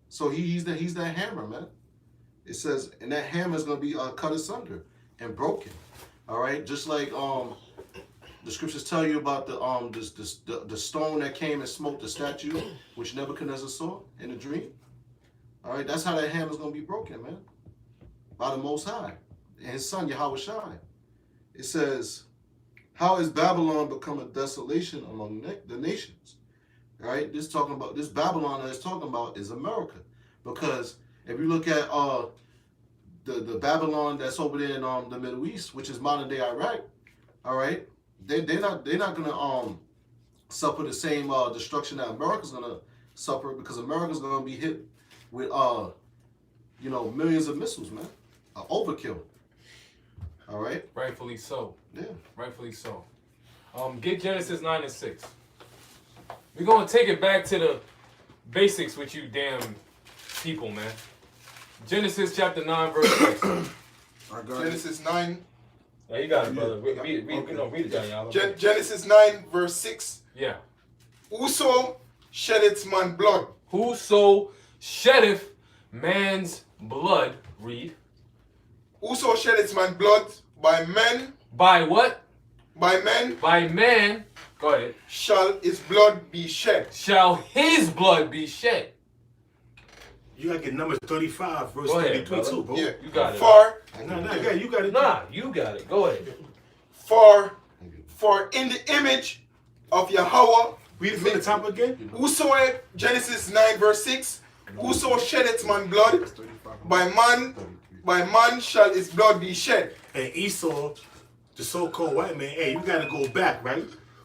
so he's that hammer, man. It says, and that hammer is going to be cut asunder and broken. All right, just like the scriptures tell you about the stone that came and smote the statue, which Nebuchadnezzar saw in a dream. All right, that's how that hammer is going to be broken, man, by the Most High and His Son Yahweh Shai. It says, how is Babylon become a desolation among the nations? All right, this Babylon that it's talking about is America, because if you look at the Babylon that's over there in the Middle East, which is modern day Iraq, all right, they're not gonna suffer the same destruction that America's gonna suffer, because America's gonna be hit with you know, millions of missiles, man, overkill. All right, Rightfully so. yeah, Rightfully so. Get Genesis 9 and 6. We're gonna take it back to the basics with you damn people, man. Genesis chapter 9, verse 6. Genesis 9. Yeah, you got it, brother. Read it down, y'all. Genesis 9, verse 6. Yeah. Whoso sheddeth man blood. Whoso sheddeth man's blood, read. Whoso sheddeth man blood by men. By what? By men. By man. Go ahead. Shall his blood be shed. Shall his blood be shed. You gotta get Numbers 35, verse Go ahead, 22, bro. Yeah. You got it. For Nah, you got it. Nah, you got it. Go ahead. for in the image of Yahweh. Read it from the top again. Whosoever, Genesis 9, verse 6. Whoso sheddeth man blood, by man shall his blood be shed. And Esau, the so-called white man, hey, you gotta go back, right?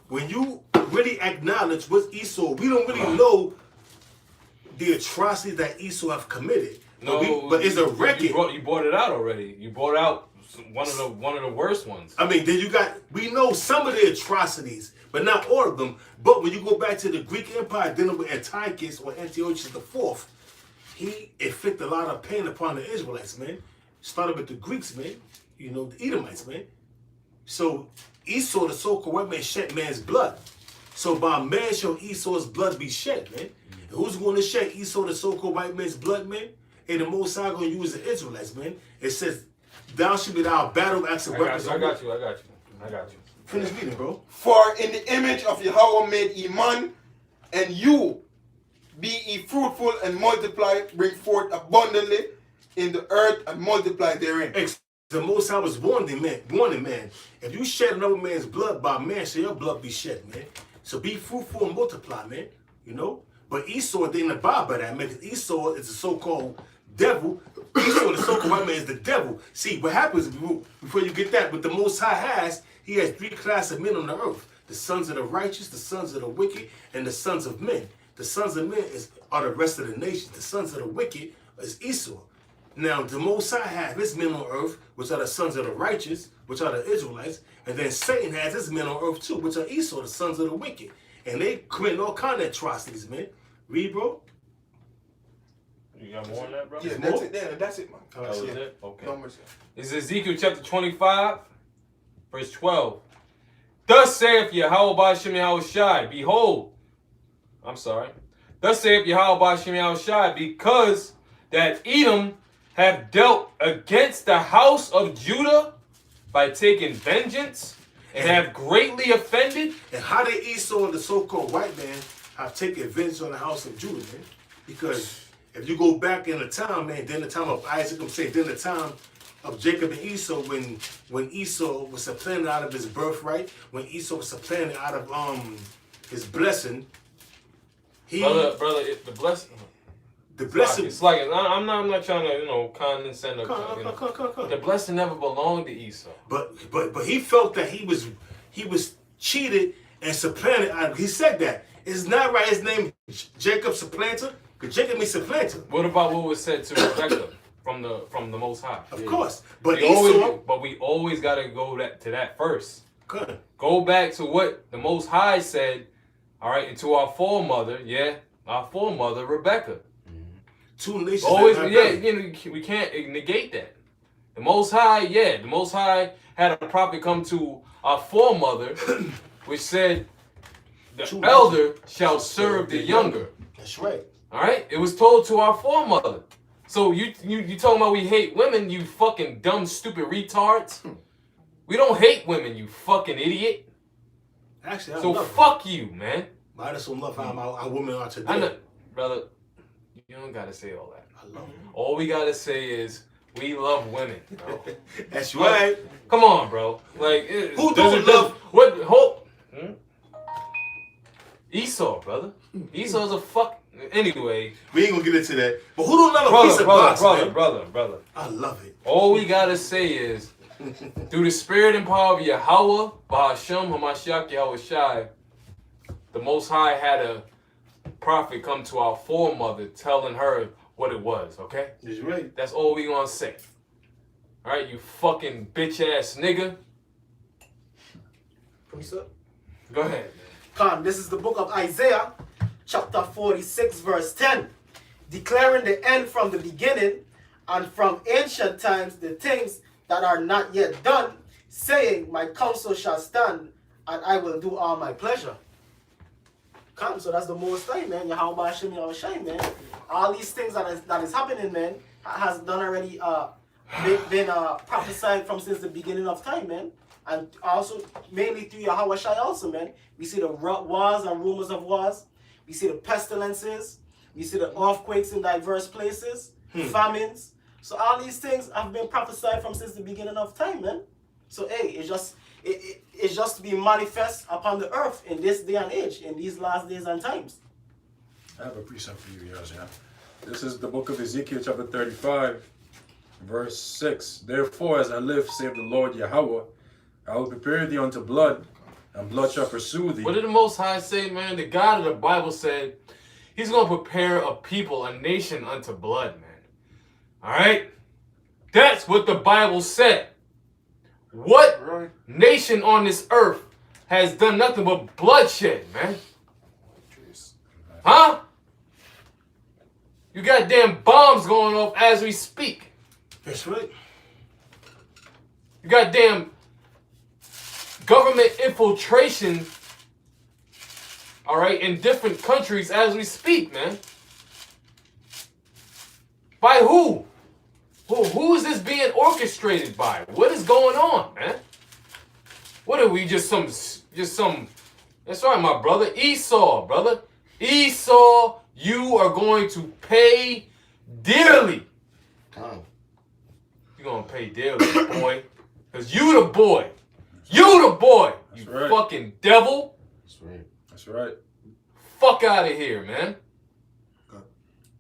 When you really acknowledge what's Esau, we don't really know the atrocities that Esau have committed. No, but it's a record. You brought it out already. You brought out one of the worst ones. I mean, then we know some of the atrocities, but not all of them. But when you go back to the Greek Empire dealing with Antiochus or Antiochus IV, he inflicted a lot of pain upon the Israelites, man. Started with the Greeks, man. You know, the Edomites, man. So Esau, the so-called white man, shed man's blood. So by man shall Esau's blood be shed, man. And who's going to shed Esau, the so-called white man's blood, man? And the Most High going to use the Israelites, man. It says, thou shalt be our battle axe and weapons. I got you. Finish reading, bro. For in the image of Yahweh made ye man, and you be ye fruitful and multiply, bring forth abundantly in the earth and multiply therein. The Most High was warning man, if you shed another man's blood, by man shall your blood be shed, man. So be fruitful and multiply, man. You know? But Esau didn't abide by that, man, because Esau is the so-called devil. Esau, the so-called white man, is the devil. See, what happens before you get that, what the Most High he has three classes of men on the earth. The sons of the righteous, the sons of the wicked, and the sons of men. The sons of men are the rest of the nations. The sons of the wicked is Esau. Now, the Most High has his men on earth, which are the sons of the righteous, which are the Israelites. And then Satan has his men on earth too, which are Esau, the sons of the wicked. And they commit all kind of atrocities, man. Read, bro. You got more on that, bro? Yeah, that's it there. That's it, man. That was it? Okay. Numbers. It's Ezekiel chapter 25, verse 12. Thus saith Yahweh Ba'ashem Yahushai, behold, Thus saith Yahweh Ba'ashem Yahushai, because that Edom have dealt against the house of Judah by taking vengeance and have greatly offended. And how did Esau, the so-called white man, have taken vengeance on the house of Judah, man? Because if you go back in the time, man, then the time of Isaac, I'm saying, then the time of Jacob and Esau, when Esau was supplanted out of his birthright, when Esau was supplanted out of his blessing, Brother, the blessing. It's like I'm not trying to condescend. The blessing never belonged to Esau. But he felt that he was cheated and supplanted. He said that it's not right. His name Jacob supplanter, because Jacob means supplanter. What about what was said to Rebecca from the Most High? Of course, but we always gotta go to that first. Good. Go back to what the Most High said. All right, and to our foremother, our foremother Rebecca. Two nations. Always, we can't negate that. The Most High, the Most High had a prophet come to our foremother, which said, the elder shall serve the younger. That's right. All right, it was told to our foremother. So you talking about we hate women, you fucking dumb, stupid retards? We don't hate women, you fucking idiot. Actually, so fuck you, man. I just don't love how our women are today. I know, brother. You don't gotta say all that. I love them. All we gotta say is we love women. Bro. That's right. Come on, bro. Like who don't love what? Hope. Esau, brother. Esau's a fuck. Anyway, we ain't gonna get into that. But who don't love a piece of box, man? Brother. I love it. All we gotta say is, through the spirit and power of Yahweh, Ba'ashem Hamashiach Yahushai, the Most High had a prophet come to our foremother telling her what it was, okay? That's right. That's all we gonna say. All right, you fucking bitch-ass nigga. Priest up. Go ahead. Come, this is the book of Isaiah, chapter 46, verse 10, declaring the end from the beginning, and from ancient times the things that are not yet done, saying, my counsel shall stand, and I will do all my pleasure. Come, so that's the most time, man. Yahweh Hashem Yahushai, man. All these things that is happening, man, has done already been prophesied from since the beginning of time, man. And also mainly through Yahweh Shai also, man. We see the wars and rumors of wars. We see the pestilences. We see the earthquakes in diverse places, famines. So all these things have been prophesied from since the beginning of time, man. So hey, it's just to be manifest upon the earth in this day and age, in these last days and times. I have a precept for you guys, yeah. This is the book of Ezekiel, chapter 35, verse 6. Therefore, as I live, save the Lord Yahweh, I will prepare thee unto blood, and blood shall pursue thee. What did the Most High say, man? The God of the Bible said he's going to prepare a people, a nation unto blood, man. All right? That's what the Bible said. What nation on this earth has done nothing but bloodshed, man? Huh? You got damn bombs going off as we speak. That's right. You got damn government infiltration, all right, in different countries as we speak, man. By who? Who is this being orchestrated by? What is going on, man? What are we, just some, that's right, my brother, Esau, brother. Esau, you are going to pay dearly. You're going to pay dearly, boy. Because you the boy. You the boy. That's you right. fucking devil. That's right. That's right. Fuck out of here, man.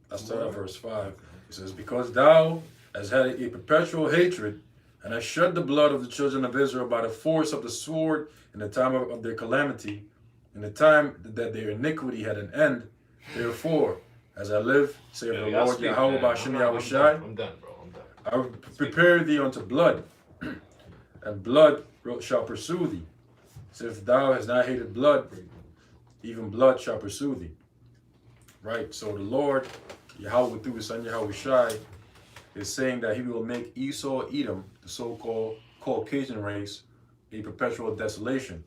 Let's start at verse 5. It says, because thou hast had a perpetual hatred, and hast shed the blood of the children of Israel by the force of the sword in the time of their calamity, in the time that their iniquity had an end. Therefore, as I live, saith the Lord Yahweh Bashem Yahushai, I'm done, bro. I'm done. I will prepare thee unto blood, and blood shall pursue thee. So if thou hast not hated blood, even blood shall pursue thee. Right? So the Lord, Yahweh through his son Yahushai, is saying that he will make Esau, Edom, the so-called Caucasian race, a perpetual desolation.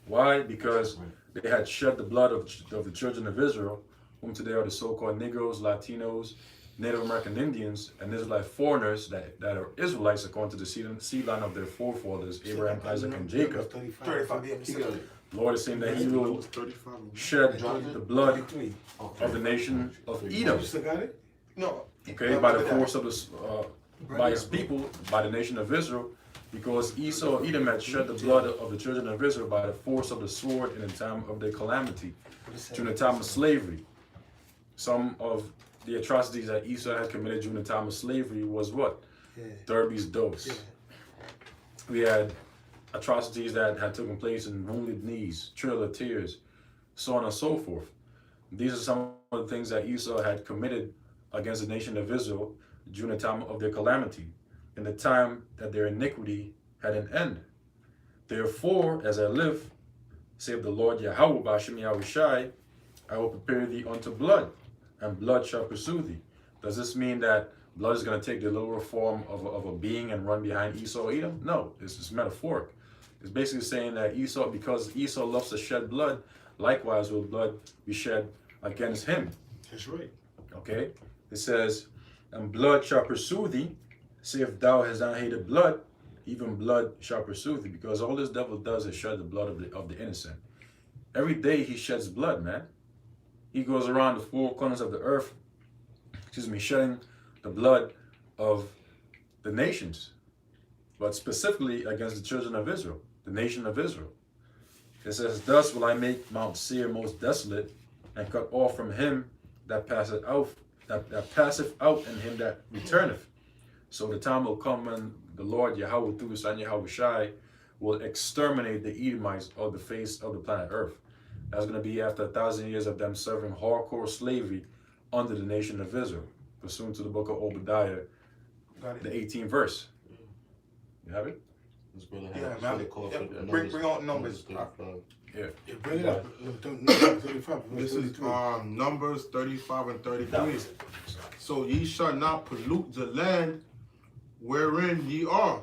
Why? Because they had shed the blood of the children of Israel, whom today are the so-called Negroes, Latinos, Native American Indians, and Israelite foreigners that are Israelites according to the seed line of their forefathers, Abraham, Isaac, and Jacob. 35. Lord is saying that he will shed the blood of the nation of Edom. You still got it? No. Okay, by the force of by his people, by the nation of Israel, because Esau, Edom had shed the blood of the children of Israel by the force of the sword in the time of their calamity, during the time of slavery. Some of the atrocities that Esau had committed during the time of slavery was what? Derby's dose. We had atrocities that had taken place in wounded knees, trail of tears, so on and so forth. These are some of the things that Esau had committed against the nation of Israel during the time of their calamity, in the time that their iniquity had an end. Therefore, as I live, saith the Lord Yahweh Bashem Yahushai, I will prepare thee unto blood, and blood shall pursue thee. Does this mean that blood is going to take the literal form of a being and run behind Esau, Edom? No, it's just metaphoric. It's basically saying that Esau, because Esau loves to shed blood, likewise will blood be shed against him. That's right. Okay? It says, and blood shall pursue thee. See, if thou hast not hated blood, even blood shall pursue thee. Because all this devil does is shed the blood of the innocent. Every day he sheds blood, man. He goes around the four corners of the earth, shedding the blood of the nations, but specifically against the children of Israel, the nation of Israel. It says, thus will I make Mount Seir most desolate, and cut off from him that passeth out, that passeth out, and him that returneth. So the time will come when the Lord Yahweh through his son Yahushai will exterminate the Edomites of the face of the planet Earth. That's going to be after 1,000 years of them serving hardcore slavery under the nation of Israel, pursuant to the book of Obadiah, the 18th verse. You have it? Yeah, bring out numbers. Yeah. Yeah, bring it up. No, 35. This is Numbers 35 and 33. So ye shall not pollute the land wherein ye are.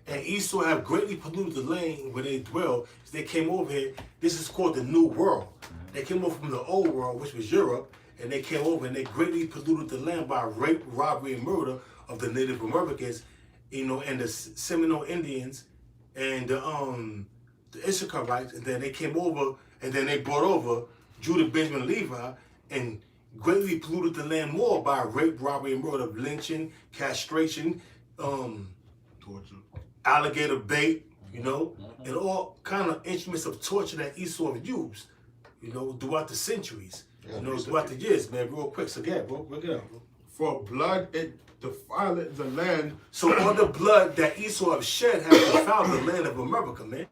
And Esau have greatly polluted the land where they dwell. As they came over here, this is called the New World. They came over from the Old World, which was Europe, and they came over and they greatly polluted the land by rape, robbery, and murder of the Native Americans, and the Seminole Indians, and the Issacharites. And then they came over, and then they brought over Judah, Benjamin, Levi, and greatly polluted the land more by rape, robbery, and murder, lynching, castration, Torture. alligator bait, and all kind of instruments of torture that Esau have used, throughout the centuries, throughout the years, man. Real quick, so yeah, bro, break it out, bro. For blood it defileth the land. So all the blood that Esau have shed has defiled the land of America, man.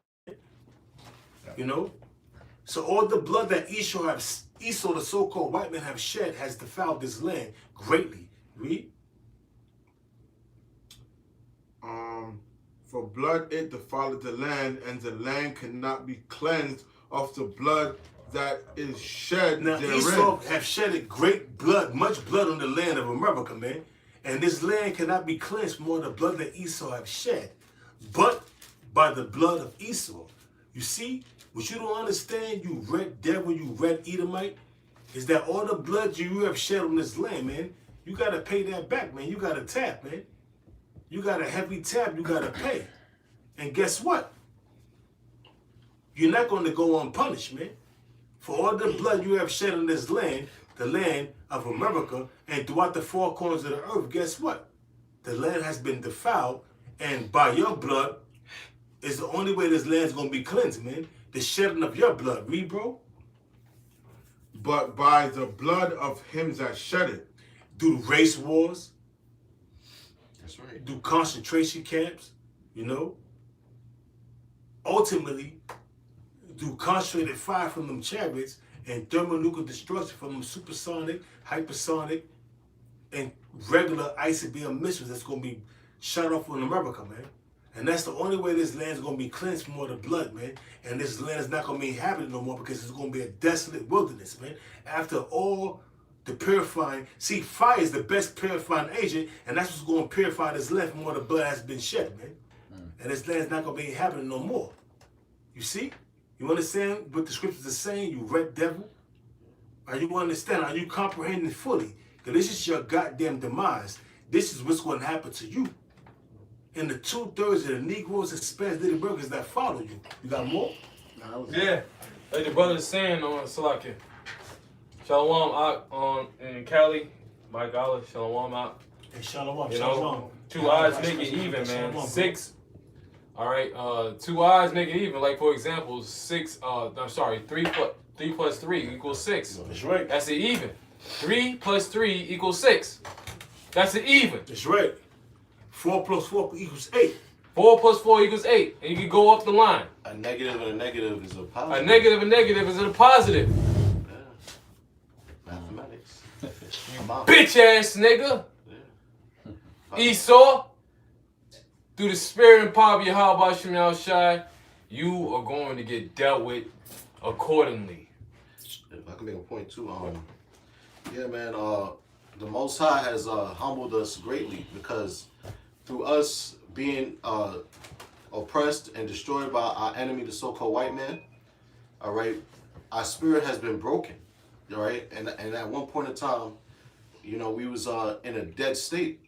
So all the blood that Esau, the so-called white man, have shed has defiled this land greatly. Read. For blood it defileth the land, and the land cannot be cleansed of the blood that is shed Now therein. Esau have shedded great blood, much blood on the land of America, man. And this land cannot be cleansed from all the blood that Esau have shed, but by the blood of Esau. You see, what you don't understand, you red devil, you red Edomite, is that all the blood you have shed on this land, man, you got to pay that back, man. You got to tap, man. You got a heavy tab you got to pay. And guess what? You're not going to go unpunished, man. For all the blood you have shed on this land, the land of America, and throughout the four corners of the earth, guess what? The land has been defiled, and by your blood is the only way this land's going to be cleansed, man. The shedding of your blood. Read, bro. But by the blood of him that shed it. Do race wars. That's right. Do concentration camps, Ultimately, do concentrated fire from them chariots and thermonuclear destruction from them supersonic, hypersonic, and regular ICBM missiles that's going to be shot off on America, man. And that's the only way this land's going to be cleansed from all the blood, man. And this land is not going to be inhabited no more because it's going to be a desolate wilderness, man. After all the purifying, see, fire is the best purifying agent, and that's what's going to purify this land from all the blood has been shed, man. And this land's not going to be inhabited no more. You see? You understand what the scriptures are saying, you red devil? Are you understand? Are you comprehending fully? Because this is your goddamn demise. This is what's going to happen to you. And the 2/3 of the Negroes and Spanish Native Americans that follow you. You got more? Yeah. Like the brother is saying on Salakia. Shalom out in Cali. My God, Shalom out. Hey, Shalom, Shalom. Two eyes make it even, man. Six. All right, 2 eyes make it even. Like for example, 3 plus 3 equals 6. That's right. That's an even. 3 plus 3 equals 6. That's an even. That's right. 4 plus 4 equals 8. 4 plus 4 equals 8. And you can go up the line. A negative and a negative is a positive. A negative and negative is a positive. Yeah. Mathematics. Bitch ass nigga. Yeah. Esau. Through the spirit and power of Yahweh Shem Shai, you are going to get dealt with accordingly. If I can make a point too, yeah, man, the Most High has humbled us greatly because through us being oppressed and destroyed by our enemy, the so-called white man, all right, our spirit has been broken, all right, and at one point in time, we was in a dead state.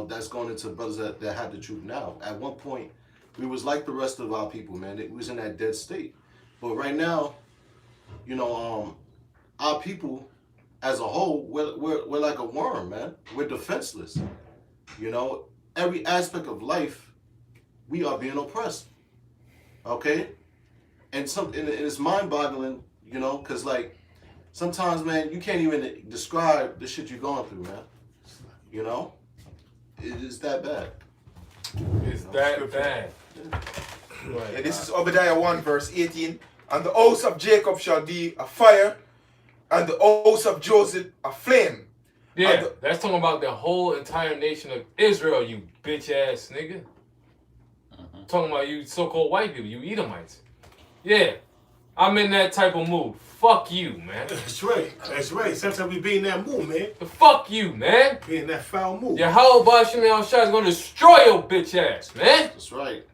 That's going into brothers that have the truth now. At one point, we was like the rest of our people, man. It was in that dead state. But right now, our people as a whole, we're like a worm, man. We're defenseless. Every aspect of life, we are being oppressed. Okay? And it's mind-boggling, because like sometimes, man, you can't even describe the shit you're going through, man. It is that bad. It's that bad. Right. And this is Obadiah 1 verse 18. And the house of Jacob shall be a fire, and the house of Joseph a flame. Yeah, that's talking about the whole entire nation of Israel, you bitch ass nigga. Talking about you so-called white people, you Edomites. Yeah, I'm in that type of mood. Fuck you, man. That's right. That's right. Sometimes we be in that mood, man. The fuck you, man. Be in that foul mood. Your whole Bashim Al-Shah is gonna destroy your bitch ass, man. That's right.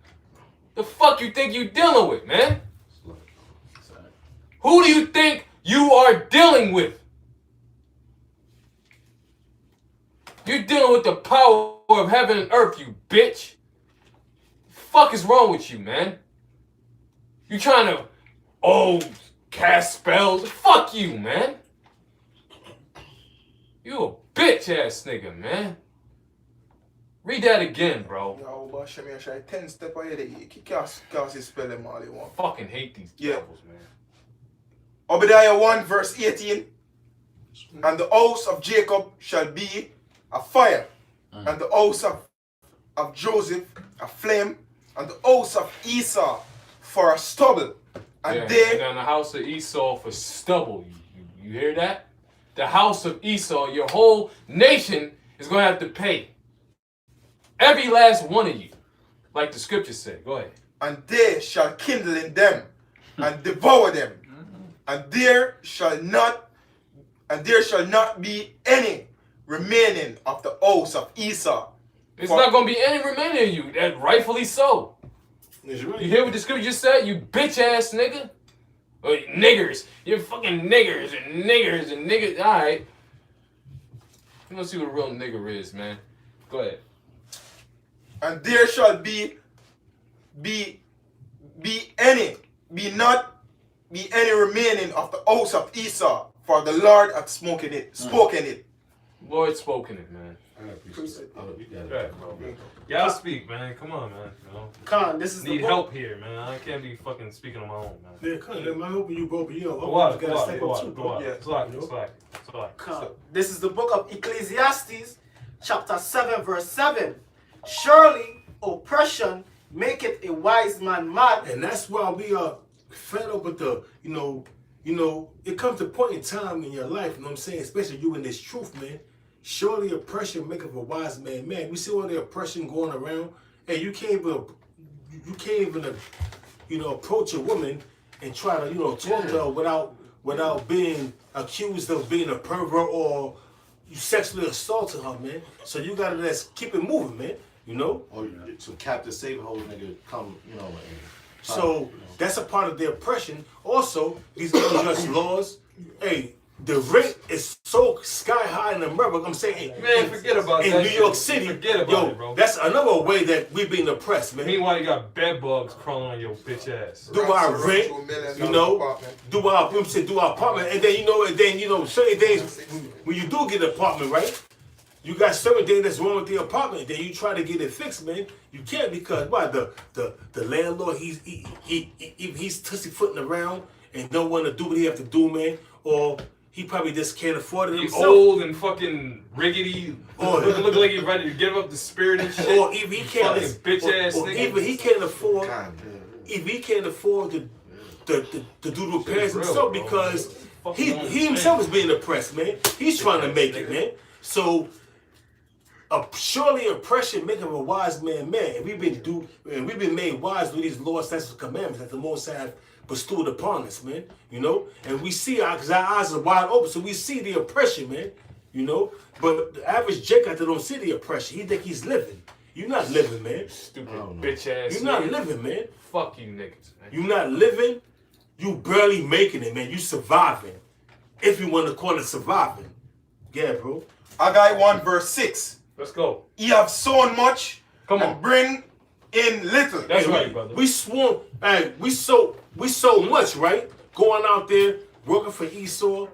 The fuck you think you dealing with, man? Who do you think you are dealing with? You're dealing with the power of heaven and earth, you bitch. Fuck is wrong with you, man? You trying to, cast spells? Fuck you, man. You a bitch ass nigga, man. Read that again, bro. Yo, but Shemi, I try 10 step ahead of you. You can't spell them all you want. Fucking hate these Yeah. devils, man. Obadiah 1 verse 18. And the house of Jacob shall be a fire, and the house of Joseph a flame, and the house of Esau for a stubble. And And they, on the house of Esau for stubble. You hear that? The house of Esau, your whole nation is going to have to pay. Every last one of you. Like the scriptures say. Go ahead. and they shall kindle in them and devour them. And there shall not be any remaining of the house of Esau. There's not going to be any remaining of you. That rightfully so. That's right. You hear what the scripture just said? You bitch ass nigga. Or niggers. You're fucking niggers and niggers and niggers. Alright. You want to see what a real nigger is, man. Go ahead. And there shall be not any remaining of the house of Esau, for the Lord hath spoken it. Lord spoken it, man. I appreciate it. You got it. Right, bro. Y'all speak, man. Come on, man. You know? Khan, this is the Need book. help here, man. I can't be fucking speaking on my own, man. Yeah, come on. I'm helping you, bro. But you know, Go out, you gotta step up too, go bro. out. Yeah. It's like. Khan. This is the book of Ecclesiastes, chapter 7, verse 7. Surely oppression maketh a wise man mad. And that's why we are fed up with the, you know, it comes to a point in time in your life, you know what I'm saying, especially you in this truth, man. Surely oppression maketh a wise man mad. We see all the oppression going around, and you can't even, approach a woman and try to, talk to her without being accused of being a pervert or you sexually assaulted her, man. So you gotta just keep it moving, man. You know. Or to Captain Saberhold nigga come, and So that's a part of the oppression. Also, these unjust laws. Hey, the rate is so sky high in America. I'm saying, Man, forget about in that New shit. York City, Forget about it, bro. that's another way that we're being oppressed, man. Meanwhile, you got bed bugs crawling on your bitch ass. Do our rent, do our apartment, and then certain days when you do get an apartment, right? You got certain things that's wrong with the apartment. Then you try to get it fixed, man. You can't because why the landlord he's pussyfooting around and don't want to do what he have to do, man, or he probably just can't afford it He's himself. old and fucking riggedy. Or- look like he's ready to give up the spirit and shit. Or if he can't, Fucking bitch ass or nigga. even he can't afford. God, If he can't afford to do the repairs real, himself bro. because Fuck he wrong with himself is being oppressed, man. He's trying to make it, man. So surely oppression maketh a wise man mad. And we've been made wise with these laws, statutes, and commandments that the Most High have bestowed upon us, man. You know, and we see because our eyes are wide open, so we see the oppression, man. You know, but the average Jake out there don't see the oppression. He think he's living. You're not living, man. Stupid I don't know. bitch ass. You're not nigga. living, man. Fuck you niggas, man. You're not living. You barely making it, man. You surviving. If you want to call it surviving. Yeah, bro. Haggai 1 verse 6. Let's go. Ye have sown much Come and on. bring in little. That's Hey, right, brother. We sworn, hey, we so much, right? Going out there, working for Esau,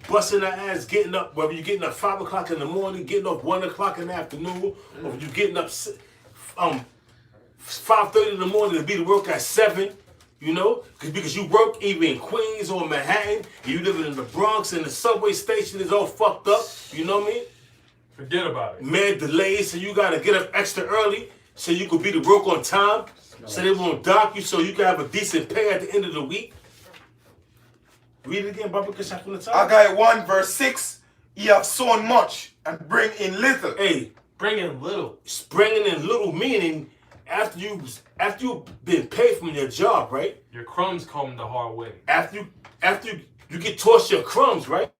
busting our ass, getting up, whether you're getting up 5 o'clock in the morning, getting up 1 o'clock in the afternoon, or you're getting up 5:30 in the morning to be to work at 7, because you work either in Queens or Manhattan, and you living in the Bronx, and the subway station is all fucked up, you know what I mean? Forget about it. Man delays, so you gotta get up extra early so you could be to work on time, so they won't dock you, so you can have a decent pay at the end of the week. Read it again, Baba Kashaf from the top. Haggai 1 verse 6. Ye have sown much and bring in little. Hey, Bring in little. bringing in little meaning after you've been paid from your job, right? Your crumbs come the hard way. After you get tossed your crumbs, right?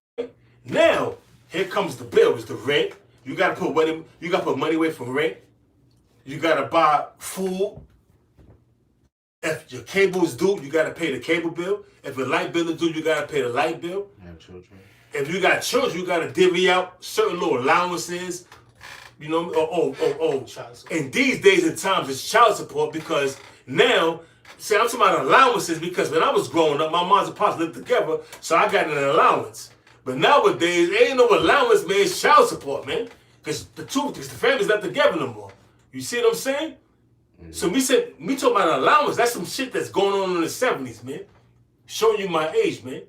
Now here comes the bills, the rent. You gotta put money. You gotta put money away for rent. You gotta buy food. If your cable is due, you gotta pay the cable bill. If your light bill is due, you gotta pay the light bill. You have children. If you got children, you gotta divvy out certain little allowances. You know, Child support. And these days and times, it's child support because now, see, I'm talking about allowances because when I was growing up, my moms and pops lived together, so I got an allowance. But nowadays, ain't no allowance, man. It's child support, man. Because the family's not together no more. You see what I'm saying? So me talking about an allowance, that's some shit that's going on in the 70s, man. Showing you my age, man.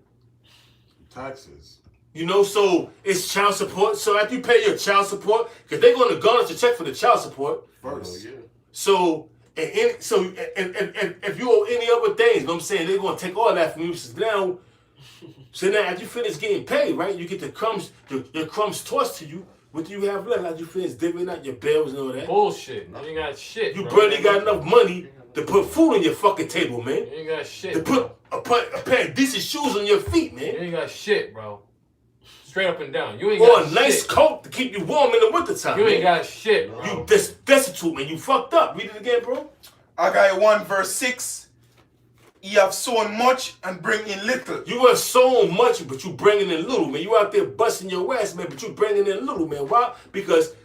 Taxes. You know, so it's child support. So after you pay your child support, because they're going to garnish your check for the child support. First. Yeah. So and if you owe any other things, you know what I'm saying, they're going to take all that from you. So now after you finish getting paid, right, you get the crumbs, your crumbs tossed to you. What do you have left after you finish divvying out your bills and all that? Bullshit. You ain't got shit. You bro. barely got enough money to put food on your fucking table, man. You ain't got shit. To put a pair of decent shoes on your feet, You man. ain't got shit, bro. Straight up and down. You ain't Or got a nice shit. coat to keep you warm in the wintertime, You man. ain't got shit, bro. You destitute, man. You fucked up. Read it again, bro. Haggai 1 verse 6. Ye have sown much and bring in little. You are so much, but you bringing in little, man. You out there busting your ass, man, but you bringing in little, man. Why? Because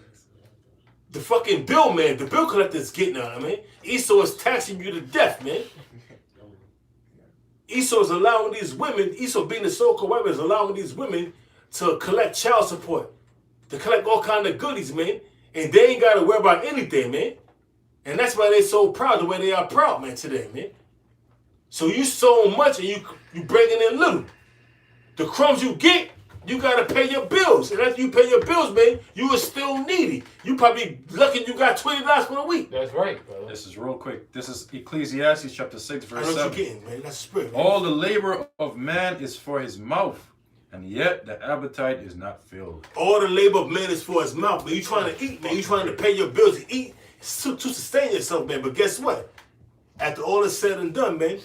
the fucking bill, man, the bill collector is getting out, man. Esau is taxing you to death, man. Esau is allowing these women, Esau being the so-called women, is allowing these women to collect child support, to collect all kind of goodies, man. And they ain't got to worry about anything, man. And that's why they so proud the way they are proud, man, today, man. So you so much and you bringing in little. The crumbs you get, you gotta pay your bills. And after you pay your bills, man, you are still needy. You probably lucky you got $20 for a week. That's right, brother. This is real quick. This is Ecclesiastes chapter 6, I verse know what 7. you're getting, man. That's spirit. Man. All the labor of man is for his mouth, and yet the appetite is not filled. All the labor of man is for his mouth, man. You trying to eat, man. You trying to pay your bills to eat to sustain yourself, man. But guess what? After all is said and done, man,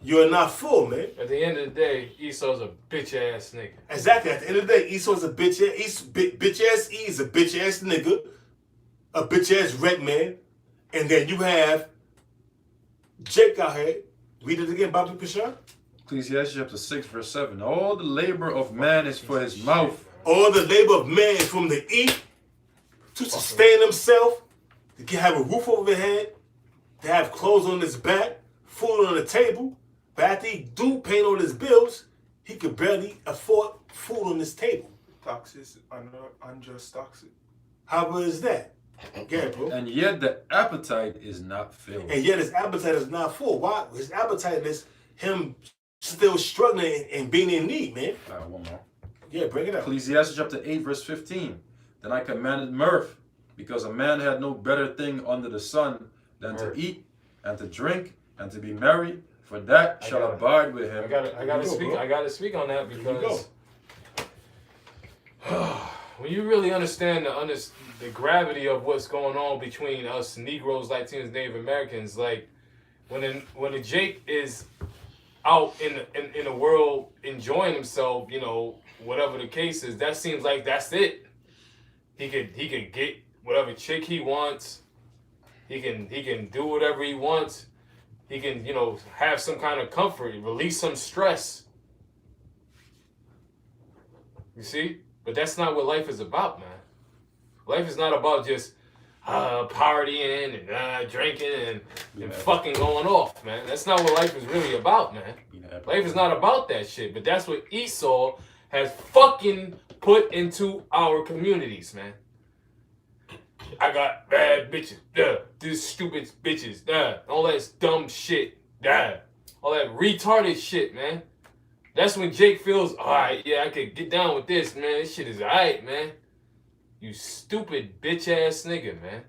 you are not full, man. At the end of the day, Esau's a bitch ass nigga. Exactly. At the end of the day, Esau's a bitch ass. Bitch ass E is a bitch ass nigga, a bitch ass red man, and then you have Jake out here. Read it again, Bobby Pashar. Ecclesiastes chapter 6, verse 7. All the labor of man is for his mouth. All the labor of man is from to eat, to sustain himself, to have a roof over his head, to have clothes on his back, food on the table. But after he do paying all his bills, he could barely afford food on his table. Taxes, unjust taxes. How good is that? Yeah, bro. And yet the appetite is not filled. And yet his appetite is not full. Why? His appetite is him still struggling and being in need, man. One more. Yeah, bring it up. Ecclesiastes chapter 8, verse 15. Then I commanded mirth, because a man had no better thing under the sun than to eat and to drink and to be merry, for that shall abide with him. I gotta speak on that because when you really understand the gravity of what's going on between us Negroes, Latinos, Native Americans, like when a Jake is out in the world enjoying himself, you know, whatever the case is, that seems like that's it. He could get whatever chick he wants. He can do whatever he wants. He can, you know, have some kind of comfort, release some stress. You see? But that's not what life is about, man. Life is not about just partying and drinking and fucking going off, man. That's not what life is really about, man. Life is not about that shit. But that's what Esau has fucking put into our communities, man. I got bad bitches, these stupid bitches, all that dumb shit, all that retarded shit, man. That's when Jake feels, alright, yeah, I could get down with this, man. This shit is alright, man. You stupid bitch ass nigga, man.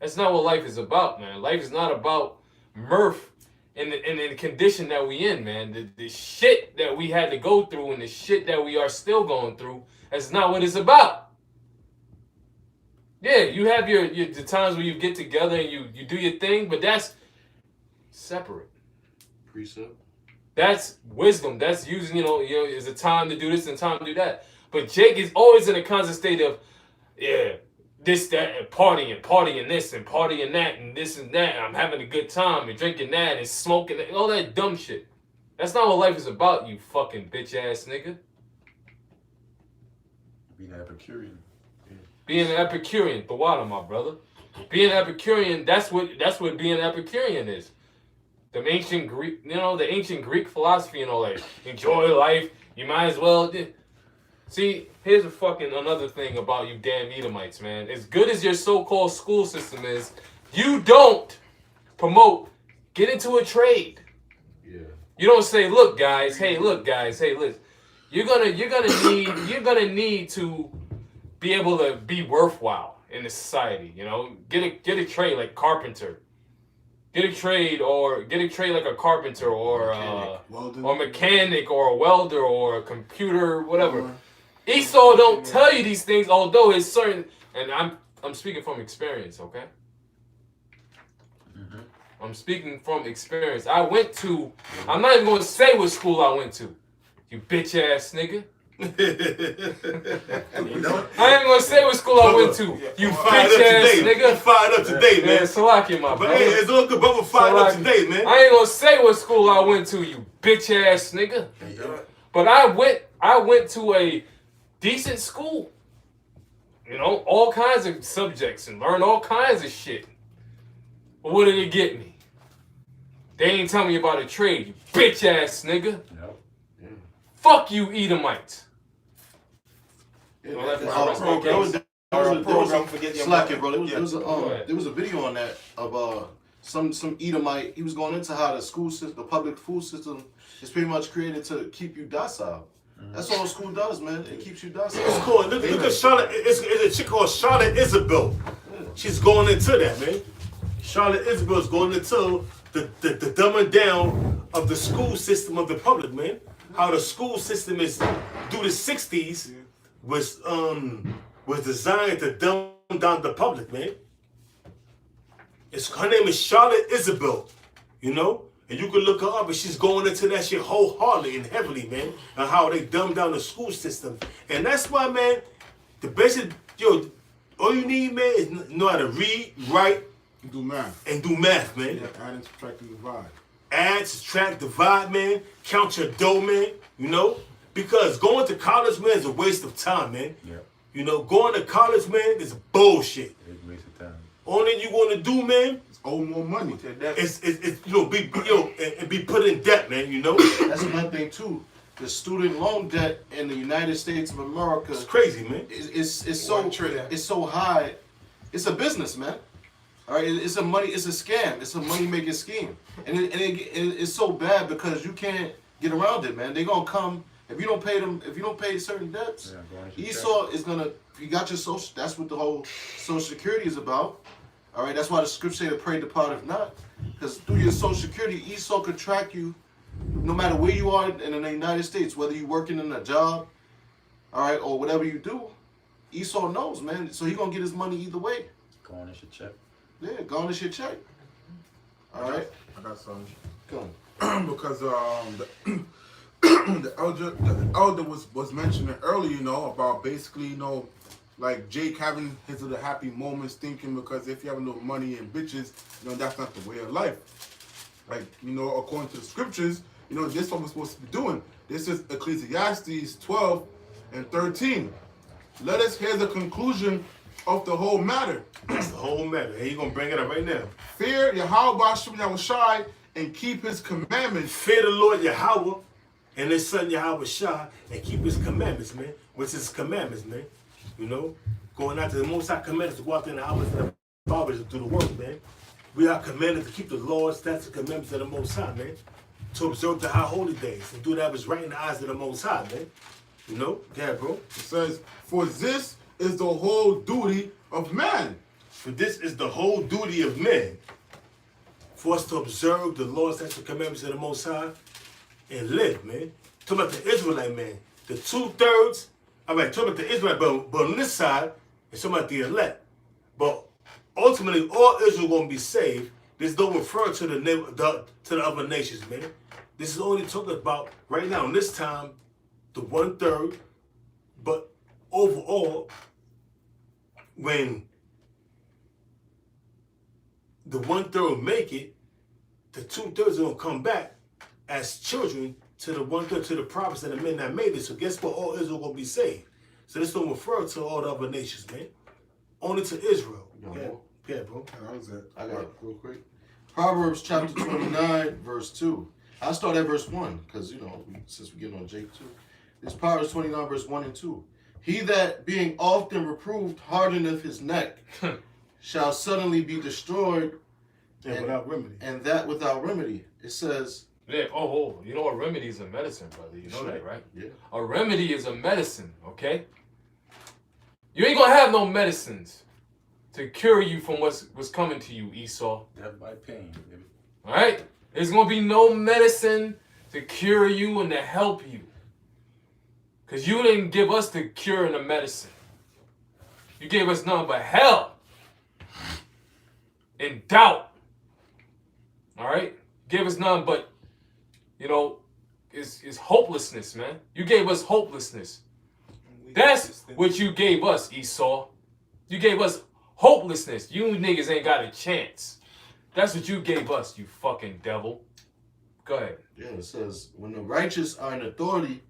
That's not what life is about, man. Life is not about mirth in the condition that we in, man. The shit that we had to go through and the shit that we are still going through, that's not what it's about. Yeah, you have your the times where you get together and you do your thing, but that's separate. Precept. That's wisdom. That's using, is a time to do this and time to do that. But Jake is always in a constant state of, yeah, this, that, and partying this and partying that and this and that. And I'm having a good time and drinking that and smoking that, all that dumb shit. That's not what life is about, you fucking bitch ass nigga. Being an Epicurean. Being an Epicurean, the water, my brother. Being an Epicurean, that's what being an Epicurean is. The ancient Greek philosophy and all that. Enjoy life. You might as well. See, here's another thing about you damn Edomites, man. As good as your so-called school system is, you don't promote get into a trade. Yeah. You don't say, look, guys, listen. You're gonna need to be able to be worthwhile in the society. Get a trade like carpenter. Get a trade like a carpenter or mechanic or a welder or a computer, whatever. Esau don't tell you these things, although it's certain. And I'm speaking from experience, okay? Mm-hmm. I'm speaking from experience. I'm not even gonna say what school I went to. You bitch ass nigga. I ain't gonna say what school I went to. You bitch ass nigga. Fired up today, man. Salaki, my brother. But hey, it's all good, brother. Fired up today, man. I ain't gonna say what school I went to, you bitch ass nigga. But I went to a decent school. All kinds of subjects and learned all kinds of shit. But what did it get me? They ain't tell me about a trade, you bitch ass nigga. Yep. Yeah. Fuck you, Edomites. Yeah, Well, there that's was a video on that of some Edomite. He was going into how the school system, the public food system, is pretty much created to keep you docile. That's all school does, man. It keeps you docile. It's cool. Look at Charlotte. It's a chick called Charlotte Isabel. She's going into that, man. Charlotte Isabel's going into the dumbing down of the school system of the public, man. How the school system is through the 60s was designed to dumb down the public, man. Her name is Charlotte Isabel, and you can look her up, and she's going into that shit wholeheartedly and heavily, man, and how they dumb down the school system. And that's why, man, the basic, all you need, man, is know how to read, write, Do math. and do math, man. Yeah, add and subtract and divide. Add, subtract, divide, man. Count your dough, man. Because going to college, man, is a waste of time, man. Yeah. Going to college, man, is bullshit. It's a waste of time. Only you want to do, man, Owe more money. is be put in debt, man. That's another thing too. The student loan debt in the United States of America It's crazy, man. it's so high. It's a business, man. All right, it's a scam. It's a money making scheme, and it's so bad because you can't get around it, man. They're gonna come if you don't pay them. If you don't pay certain debts, Esau is gonna. If you got your social, that's what the whole Social Security is about. All right, that's why the scripture say to pray depart if not, because through your Social Security, Esau could track you, no matter where you are in the United States, whether you're working in a job, all right, or whatever you do. Esau knows, man. So he gonna get his money either way. Garnish your check. Yeah, garnish your check. All right. I got something. Come. Because the elder was mentioning earlier, about basically, like Jake having his little happy moments, thinking because if you have no money and bitches, that's not the way of life. Like, according to the scriptures, this is what we're supposed to be doing. This is Ecclesiastes 12 and 13. Let us hear the conclusion of the whole matter. That's the whole matter. Hey, you gonna bring it up right now. Fear Yahweh Hashem Yahushai and keep his commandments. Fear the Lord Yahweh and his son Yahweh Shai and keep his commandments, man. Which is commandments, man. Going after the Most High commandments to go out there in the hours and the fathers to do the work, man. We are commanded to keep the laws, statutes, and commandments of the Most High, man. To observe the high holy days and do that was right in the eyes of the Most High, man. Yeah, bro. It says, for this is the whole duty of man. For this is the whole duty of men. For us to observe the laws, statutes, and commandments of the Most High and live, man. Talk about the Israelite, man. The 2/3. All right, talk about the Israelite, but on this side, it's talking about the elect. But ultimately, all Israel gonna be saved. This don't refer to the other nations, man. This is only talking about right now. In this time, the 1/3. But overall, when the 1/3 make it, the 2/3 are gonna come back as children to the 1/3 to the prophets and the men that made it. So guess what? All Israel gonna be saved. So this don't refer to all the other nations, man. Only to Israel. Yeah, bro. That was it. I got it real quick. Proverbs chapter 29, verse 2. I'll start at verse 1, because, since we're getting on Jake too. It's Proverbs 29, verse 1 and 2. He that being often reproved hardeneth his neck shall suddenly be destroyed, Yeah, without remedy. and that without remedy. It says, Yeah, you know a remedy is a medicine, brother. You know that, right? yeah. A remedy is a medicine, okay? You ain't gonna have no medicines to cure you from what's coming to you, Esau. Death by pain. Baby. All right? There's gonna be no medicine to cure you and to help you. Because you didn't give us the cure and the medicine. You gave us nothing but hell and doubt. All right? You gave us nothing but, it's hopelessness, man. You gave us hopelessness. That's what you gave us, Esau. You gave us hopelessness. You niggas ain't got a chance. That's what you gave us, you fucking devil. Go ahead. Yeah, it says, when the righteous are in authority,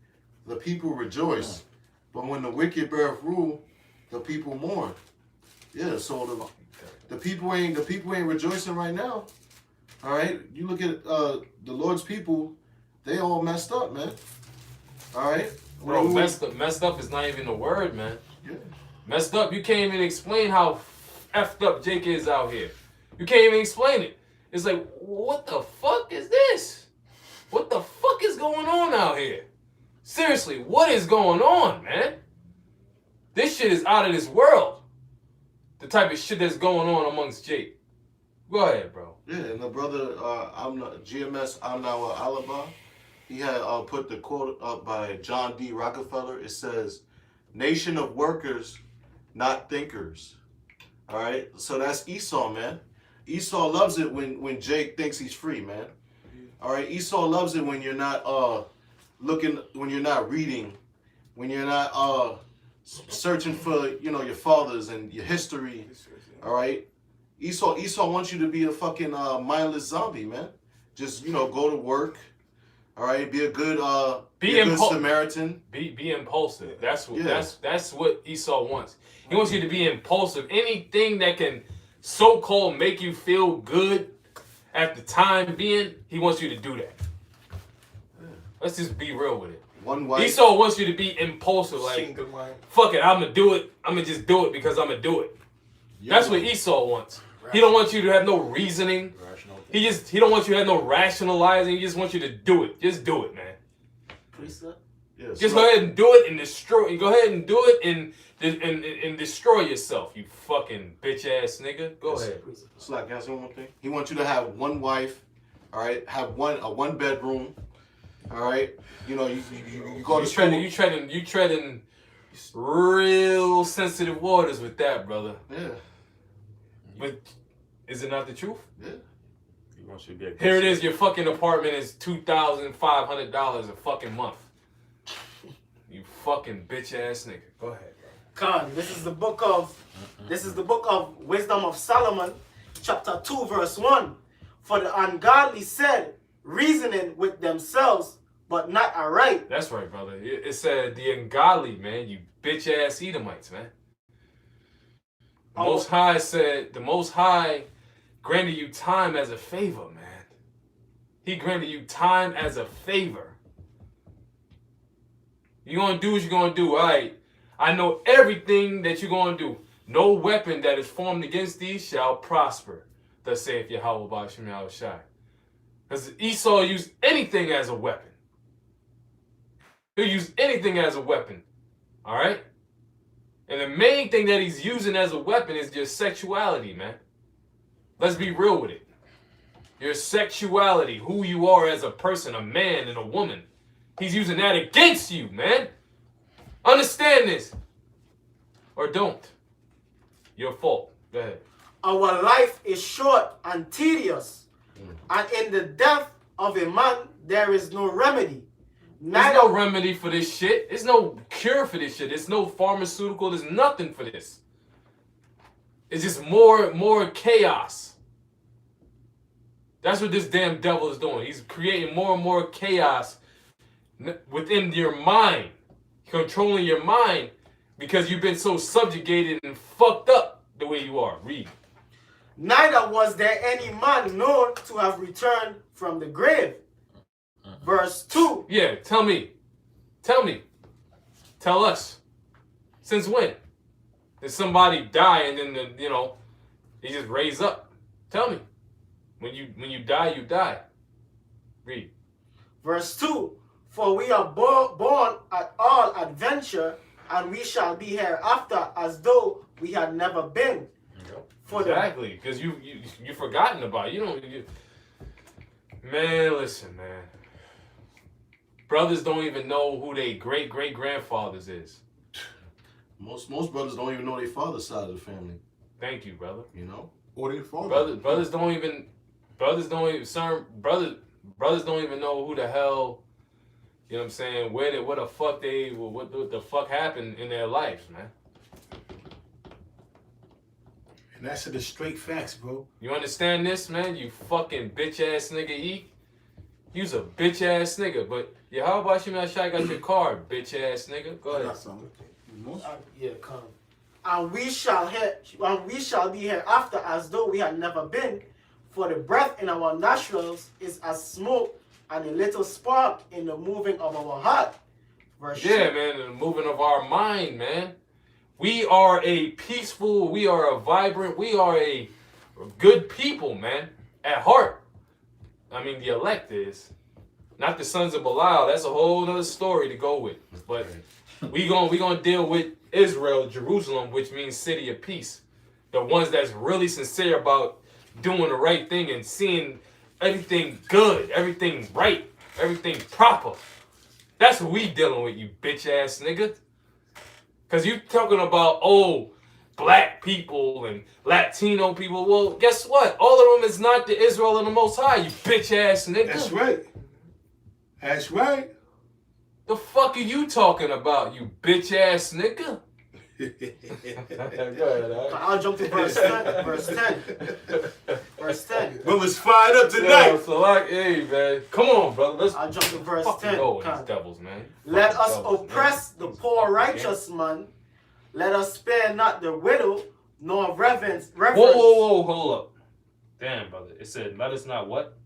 the people rejoice. But when the wicked beareth rule, the people mourn. Yeah, so the people ain't rejoicing right now. All right? You look at the Lord's people, they all messed up, man. All right? Bro, messed up is not even a word, man. Yeah. Messed up, you can't even explain how effed up Jake is out here. You can't even explain it. It's like, what the fuck is this? What the fuck is going on out here? Seriously, what is going on, man? This shit is out of this world. The type of shit that's going on amongst Jake. Go ahead, bro. Yeah, and the brother, GMS, I'm now Alaba. He had put the quote up by John D. Rockefeller. It says, "Nation of workers, not thinkers." All right, so that's Esau, man. Esau loves it when Jake thinks he's free, man. All right, Esau loves it when you're not looking, when you're not reading, when you're not searching for your fathers and your history. All right, Esau wants you to be a fucking mindless zombie, man. Just go to work. All right, be a good Samaritan. Be impulsive. That's what Esau wants. He wants you to be impulsive. Anything that can so-called make you feel good at the time being, he wants you to do that. Let's just be real with it. One wife. Esau wants you to be impulsive, like, fuck it, I'm gonna do it. I'm gonna just do it because I'm gonna do it. That's what Esau wants. He don't want you to have no reasoning. He don't want you to have no rationalizing. He just wants you to do it. Just do it, man. Precept? Yes. Just go ahead and do it and destroy. And go ahead and do it and destroy yourself, you fucking bitch ass nigga. Go ahead. So like, can I say one more thing? He wants you to have one wife. All right, have a one bedroom. All right, you go to school. You treading real sensitive waters with that, brother. Yeah. But is it not the truth? Yeah. He wants you to be a Here it is. Your fucking apartment is $2,500 a fucking month. You fucking bitch ass nigga. Go ahead, bro. Khan, this is the book of Wisdom of Solomon, chapter 2, verse 1. For the ungodly said, reasoning with themselves, but not aright. That's right, brother. It said the ungodly, man. You bitch ass Edomites, man. The Most High granted you time as a favor, man. He granted you time as a favor. You're going to do what you're going to do. All right. I know everything that you're going to do. No weapon that is formed against thee shall prosper. Thus saith Yahweh Ba'ashem Yahushai. Because Esau used anything as a weapon. He'll use anything as a weapon. All right? And the main thing that he's using as a weapon is your sexuality, man. Let's be real with it. Your sexuality, who you are as a person, a man and a woman. He's using that against you, man. Understand this. Or don't. Your fault. Go ahead. Our life is short and tedious, and in the death of a man there is no remedy. There's no remedy for this shit. There's no cure for this shit. There's no pharmaceutical. There's nothing for this. It's just more chaos. That's what this damn devil is doing. He's creating more and more chaos within your mind, controlling your mind because you've been so subjugated and fucked up the way you are. Read. Neither was there any man known to have returned from the grave. Verse 2. Yeah, tell me. Tell us. Since when? Did somebody die and then he just raised up? Tell me. When you die, you die. Read. Verse 2. For we are born at all adventure, and we shall be hereafter as though we had never been. Exactly, because you've forgotten about it. Man, listen, man. Brothers don't even know who their great-great-grandfathers is. Most brothers don't even know their father's side of the family. Thank you, brother. You know? Or their father. Brothers don't even know who the hell, you know what I'm saying, what the fuck happened in their lives, man. And that's the straight facts, bro. You understand this, man? You fucking bitch ass nigga E. You's a bitch ass nigga, but yeah, how about you, man? I got your card, bitch ass nigga. Go I ahead. got something. Yeah, come. And we shall be hereafter as though we had never been, for the breath in our nostrils is as smoke, and a little spark in the moving of our heart. Verse Yeah, 6. man, the moving of our mind, man. We are a peaceful, we are a vibrant, we are a good people, man, at heart. I mean, the elect is. Not the sons of Belial. That's a whole other story to go with. But we gonna deal with Israel, Jerusalem, which means city of peace. The ones that's really sincere about doing the right thing and seeing everything good, everything right, everything proper. That's what we dealing with, you bitch ass nigga. Cause you talking about black people and Latino people. Well, guess what? All of them is not the Israel and the Most High, you bitch ass nigga. That's right. That's right. The fuck are you talking about, you bitch ass nigga? Go ahead, I'll jump to verse 10. Verse 10. Verse 10. Brothers fired up tonight. Yeah, so hey, man. Come on, brother. Let's I'll jump to verse fucking 10. go with Come. these devils, man. Let us Devils, oppress the poor righteous man. Let us spare not the widow, nor reverence. Whoa, hold up. Damn, brother. It said, let us not what?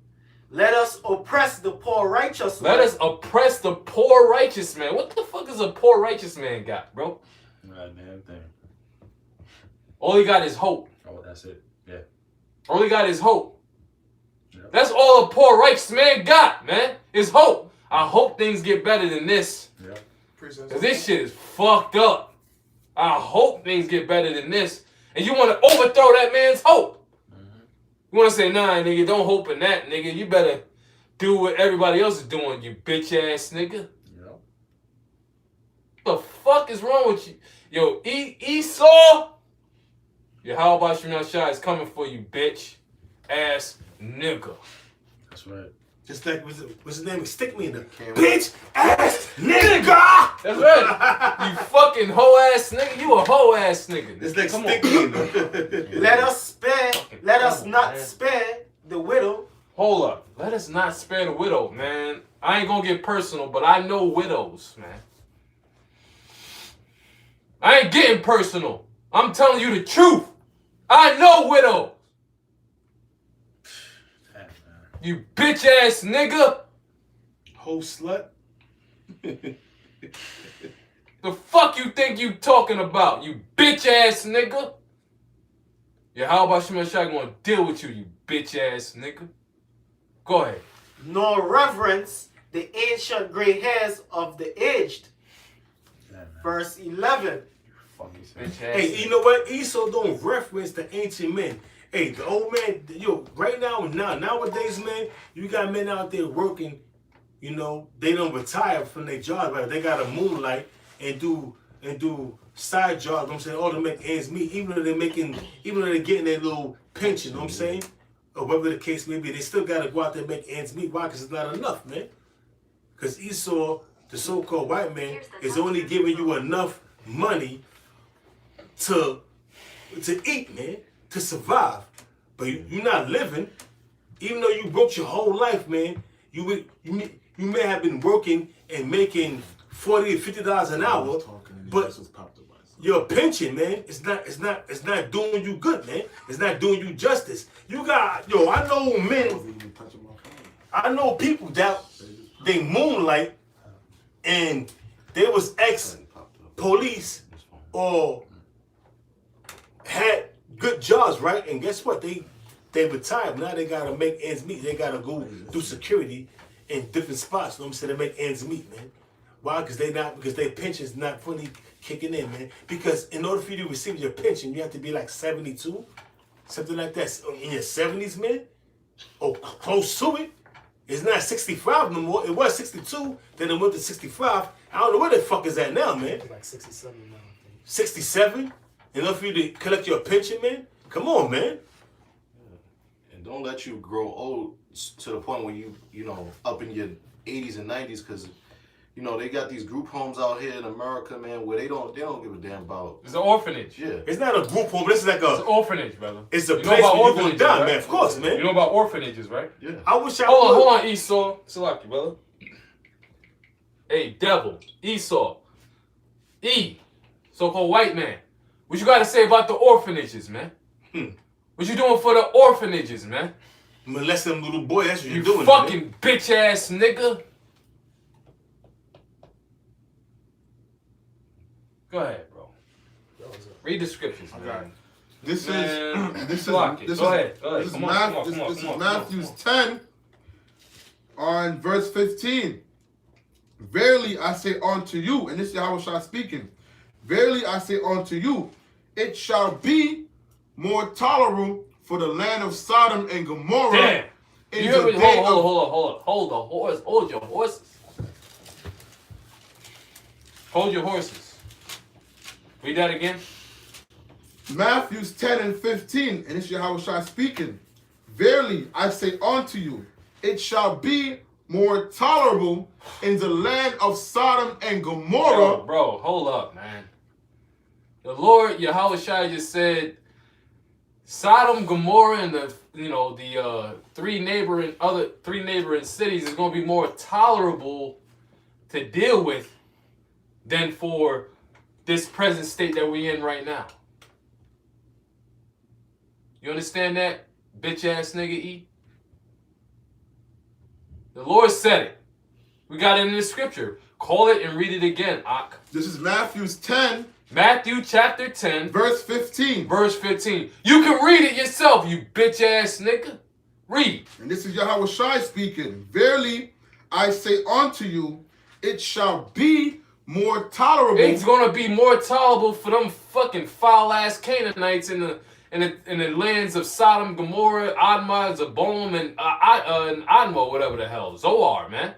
Let us oppress the poor righteous man. Let us oppress the poor righteous man. What the fuck is a poor righteous man got, bro? God damn thing. All he got is hope. Oh, that's it. Yeah. All he got is hope. Yep. That's all a poor righteous man got, man. Is hope. I hope things get better than this. Yeah. Cause this shit is fucked up. I hope things get better than this. And you want to overthrow that man's hope. You want to say, nah, nigga, don't hope in that, nigga. You better do what everybody else is doing, you bitch ass nigga. Yeah. What the fuck is wrong with you? Yo, Esau? Yo, how about Shemal Shah is coming for you, bitch ass nigga. That's right. Just like, what's his name? Stick me in the Can't bitch ass nigga. That's right. You fucking hoe ass nigga. You a hoe ass nigga. It's like Come stick on. me in the Let us spare. Let us Come on, not man. spare the widow. Hold up. Let us not spare the widow, man. I ain't gonna get personal, but I know widows, man. I ain't getting personal. I'm telling you the truth. I know widows. Damn, man. You bitch ass nigga. whole slut. The fuck you think you talking about, you bitch ass nigga? Yeah, how about Shemal Shah gonna deal with you, you bitch ass nigga? Go ahead. Nor reverence the ancient gray hairs of the aged. Yeah, man. Verse 11. Fucking bitch ass. Hey, you know what? Esau don't reference the ancient men. Hey, the old man, right nowadays, man, you got men out there working, they don't retire from their job, right? They got to moonlight and do side jobs, you know what I'm saying, all to make ends meet, even though they're getting their little pension, you know what I'm saying? Or whatever the case may be, they still gotta go out there and make ends meet. Why? Because it's not enough, man. Because Esau, the so-called white man, is only giving you enough money to eat, man, to survive. But you're not living, even though you worked your whole life, man. You may have been working and making $40 to $50 an hour, but your pension, man, it's not doing you good, man. It's not doing you justice. I know people that they moonlight and they was ex-police or had good jobs, right? And guess what? They retired. Now they gotta make ends meet. They gotta go do security in different spots. You know what I'm saying? To make ends meet, man. Why? Because their pension's not fully kicking in, man. Because in order for you to receive your pension, you have to be like 72, something like that. In your 70s, man, or close to it. It's not 65 no more. It was 62, then it went to 65. I don't know where the fuck is that now, man. Like 67 now, I think. 67? In order for you to collect your pension, man? Come on, man. And don't let you grow old to the point where you up in your 80s and 90s, because they got these group homes out here in America, man, where they don't give a damn about. It's an orphanage. Yeah. It's not a group home. This is like It's an orphanage, brother. It's a place where you're going to die, man. Of course, man. You know about orphanages, right? Yeah. I wish I Hold on, Esau. Salaki, brother. Hey, devil, Esau, so-called white man. What you got to say about the orphanages, man? What you doing for the orphanages, man? Molest them little boy. That's what You you're doing, fucking man. bitch ass nigga. Go ahead, bro. Read the scriptures, man. Okay. This Man, is block it. this Go is ahead. Go ahead. this is Come on, Matthew. come on, This come is on, Matthew's come on. 10 on verse 15. Verily I say unto you, and this is Yahushua speaking. Verily I say unto you, it shall be more tolerable for the land of Sodom and Gomorrah. Damn. in You the heard me? day Hold the horse. Hold your horses. Hold your horses. Read that again. Matthews 10 and 15, and this is Yahushua speaking. Verily I say unto you, it shall be more tolerable in the land of Sodom and Gomorrah. Yo, bro, hold up, man. The Lord Yahushua just said Sodom, Gomorrah, and the three neighboring cities is gonna be more tolerable to deal with than for this present state that we in right now. You understand that, bitch ass nigga E? The Lord said it. We got it in the scripture. Call it and read it again, Ak. This is Matthews 10, Matthew chapter 10, verse 15. verse 15. You can read it yourself, you bitch ass nigga. Read. And this is Yahushua speaking. Verily I say unto you, it shall be more tolerable. It's gonna be more tolerable for them fucking foul ass Canaanites in the lands of Sodom, Gomorrah, Admah, Zeboim, and Admah, whatever the hell, Zoar, man.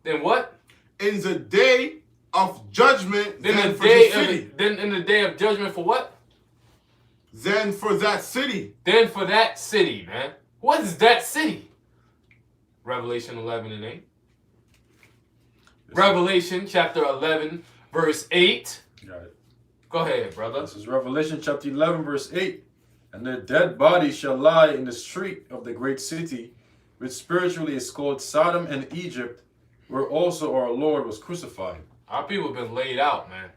Then what? In the day of judgment, Then then the for day the city. then in the day of judgment for what? Then for that city. Then for that city, man. What is that city? Revelation 11 and 8. Revelation chapter 11, verse 8. Got it. Go ahead, brother. This is Revelation chapter 11, verse 8. And their dead bodies shall lie in the street of the great city, which spiritually is called Sodom and Egypt, where also our Lord was crucified. Our people have been laid out, man.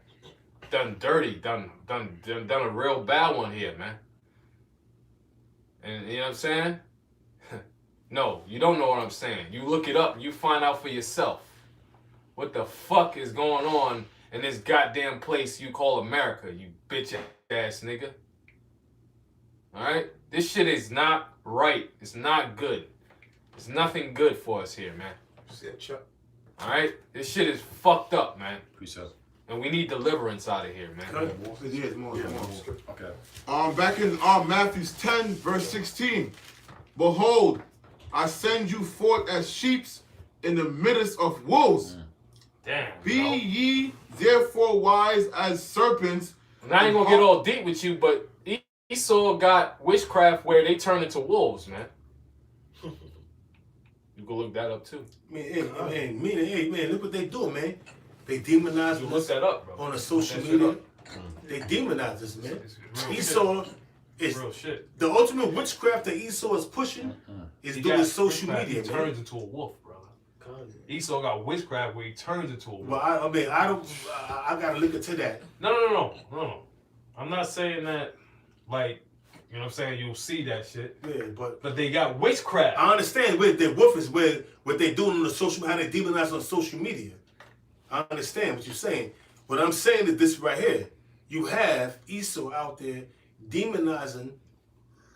Done dirty, done a real bad one here, man. And you know what I'm saying? No, you don't know what I'm saying. You look it up and you find out for yourself. What the fuck is going on in this goddamn place you call America, you bitch ass nigga? Alright? This shit is not right. It's not good. It's nothing good for us here, man. Alright? This shit is fucked up, man. Precept. And we need deliverance out of here, man. Yes, more. Okay. Back in Matthew 10, verse 16. Behold, I send you forth as sheep in the midst of wolves. Damn. Be Bro. ye therefore wise as serpents. And I ain't gonna get all deep with you, but Esau got witchcraft where they turn into wolves, man. You can look that up too. Man, look what they do, man. They demonize You us look that up, bro. on the social Look that shit media. up. They demonize us, man. It's real Esau shit. is Real shit. the ultimate witchcraft that Esau is pushing is He through got his social witchcraft. media, He man. turns into a wolf, brother. Esau got witchcraft where he turns into a wolf. Well, I gotta look into that. No. I'm not saying that, like, you know what I'm saying, you'll see that shit. Yeah, but But they got witchcraft. I understand where their wolf is, where what they doing on the social, how they demonize on social media. I understand what you're saying. What I'm saying is this right here. You have Esau out there demonizing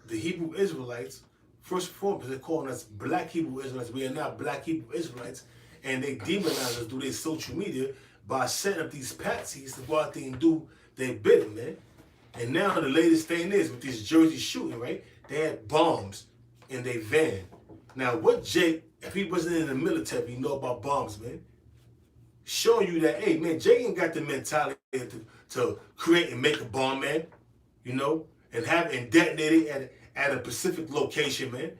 the Hebrew Israelites. First and foremost, they're calling us black Hebrew Israelites. We are not black Hebrew Israelites. And they demonize us through their social media by setting up these patsies to go out there and do their bidding, man. And now the latest thing is with this Jersey shooting, right? They had bombs in their van. Now, what Jake, if he wasn't in the military, you know about bombs, man. Showing you that, hey, man, Jake ain't got the mentality to create and make a bomb, man. You know, and detonate it at a specific location, man.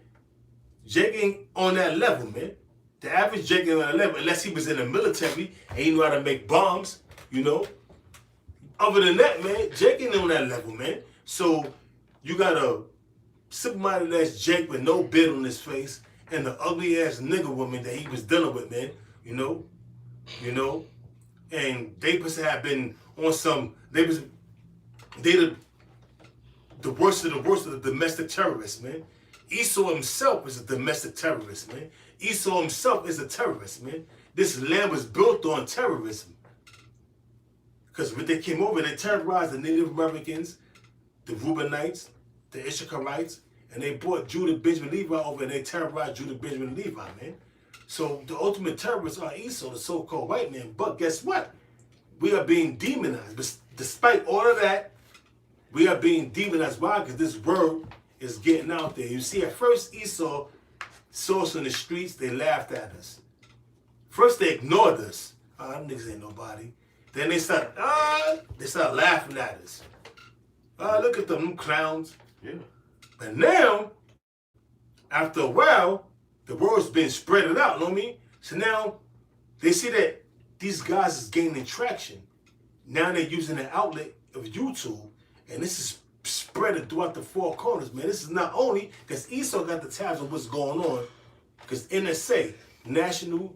Jake ain't on that level, man. The average Jake ain't on that level unless he was in the military and he knew how to make bombs, you know. Other than that, man, Jake ain't on that level, man. So you got a simple-minded ass Jake with no bit on his face and the ugly ass nigga woman that he was dealing with, man. You know, and they must have been on some. They the worst of the domestic terrorists, man. Esau himself is a domestic terrorist, man. Esau himself is a terrorist, man. This land was built on terrorism. Because when they came over, they terrorized the Native Americans, the Reubenites, the Issacharites, and they brought Judah, Benjamin, Levi over, and they terrorized Judah, Benjamin, Levi, man. So the ultimate terrorists are Esau, the so-called white man. But guess what? We are being demonized. But despite all of that, we are being demonized. Why? Because this word is getting out there. You see, at first Esau saw us in the streets, they laughed at us. First they ignored us. Oh, them niggas ain't nobody. Then they start laughing at us. Oh, look at them clowns. Yeah. But now, after a while, the word's been spread out, you know what I mean? So now they see that these guys is gaining traction. Now they're using the outlet of YouTube, and this is spreading throughout the four corners, man. This is not only because Esau got the tabs on what's going on, because NSA, National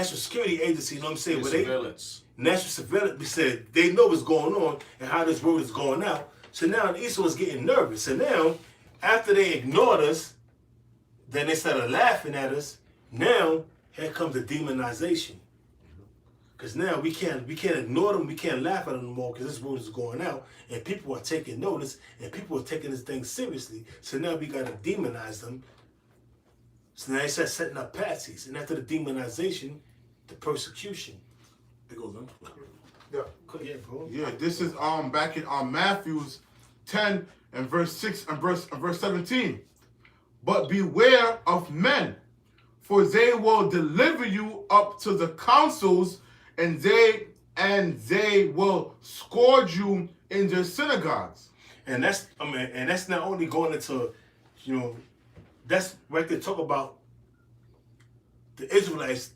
Security Agency, you know what I'm saying? Surveillance. National Surveillance, we said they know what's going on and how this word is going out. So now Esau is getting nervous. So now, after they ignored us, then they started laughing at us. Now, here comes the demonization. Because now we can't ignore them, we can't laugh at them anymore because this word is going out and people are taking notice and people are taking this thing seriously. So now we got to demonize them. So now they start setting up patsies. And after the demonization, the persecution. It goes on. Yeah, bro. Yeah, this is back in Matthew's 10 and verse 6 and verse 17. But beware of men, for they will deliver you up to the councils, and they will scourge you in their synagogues. And that's not only going into, that's right there talk about the Israelites,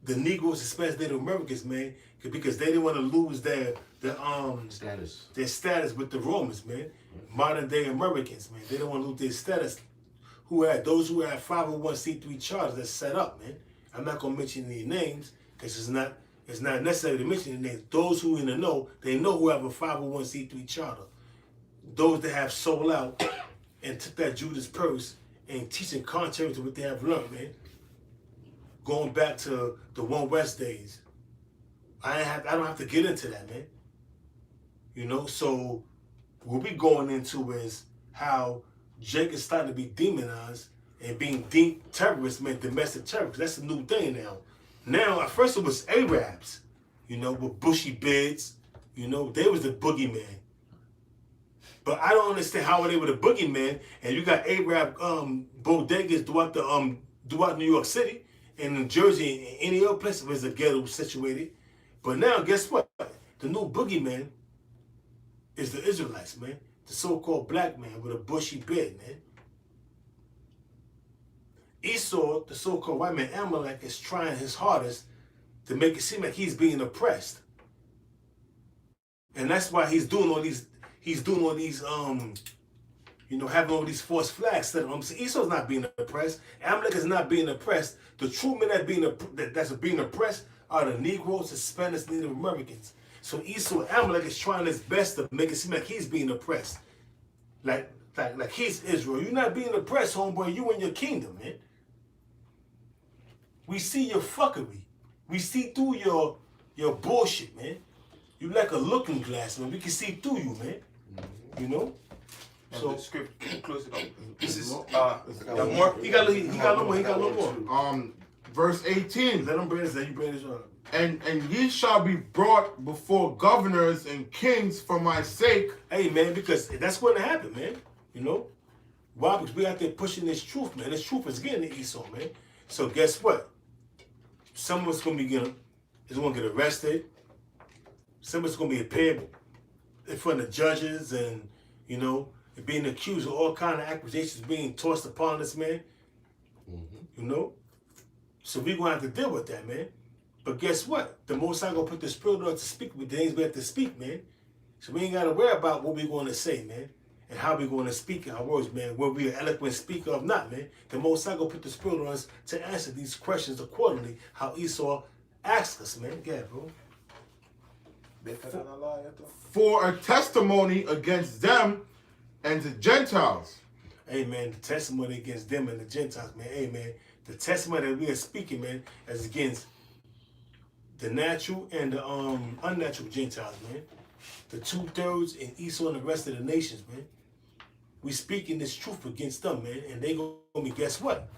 the Negroes, Hispanics, Native Americans, man, because they didn't want to lose their status with the Romans, man. Modern day Americans, man, they don't want to lose their status. Those who had 501c3 charters that's set up, man. I'm not gonna mention any names because it's not necessary to mention the names. Those who in the know, they know who have a 501c3 charter. Those that have sold out and took that Judas purse and teaching contrary to what they have learned, man. Going back to the One West days. I don't have to get into that, man. So what we going into is how Jake is starting to be demonized and being terrorists, man, domestic terrorists. That's a new thing now. Now, at first it was Arabs, with bushy beards. They was the boogeyman. But I don't understand how they were the boogeyman, and you got Arab bodegas throughout New York City, in New Jersey, in any other place where there's a ghetto situated. But now, guess what? The new boogeyman is the Israelites, man. The so-called black man with a bushy beard, man. Esau, the so-called white man, Amalek, is trying his hardest to make it seem like he's being oppressed. And that's why he's doing all these, having all these false flags set up. So Esau's not being oppressed. Amalek is not being oppressed. The true men that's being oppressed are the Negroes, Hispanics, Native Americans. So Esau, Amalek, is trying his best to make it seem like he's being oppressed. Like he's Israel. You're not being oppressed, homeboy. You in your kingdom, man. We see your fuckery. We see through your bullshit, man. You like a looking glass, man. We can see through you, man. You know? So the script, close it up. This is got more. He got a little more. Verse 18. Let him bring this. Let you bring this on. And ye shall be brought before governors and kings for my sake. Hey, man, because that's going to happen, man. You know? Why? Because we out there pushing this truth, man. This truth is getting to Esau, man. So guess what? Someone's going to be is going to get arrested. Someone's going to be appeared in front of judges and, being accused of all kind of accusations being tossed upon this man. So we're going to have to deal with that, man. But guess what? The Most High going to put the Spirit on us to speak with the things we have to speak, man. So we ain't got to worry about what we're going to say, man. And how we're going to speak our words, man. Whether we are eloquent speaker or not, man. The Most High going to put the Spirit on us to answer these questions accordingly. How Esau asked us, man. Yeah, bro. For a testimony against them and the Gentiles. Hey, man, the testimony against them and the Gentiles, man. Hey, man, the testimony that we are speaking, man, is against the natural and the unnatural Gentiles, man. The 2/3 in Esau and the rest of the nations, man. We speaking this truth against them, man, and they gonna be, guess what?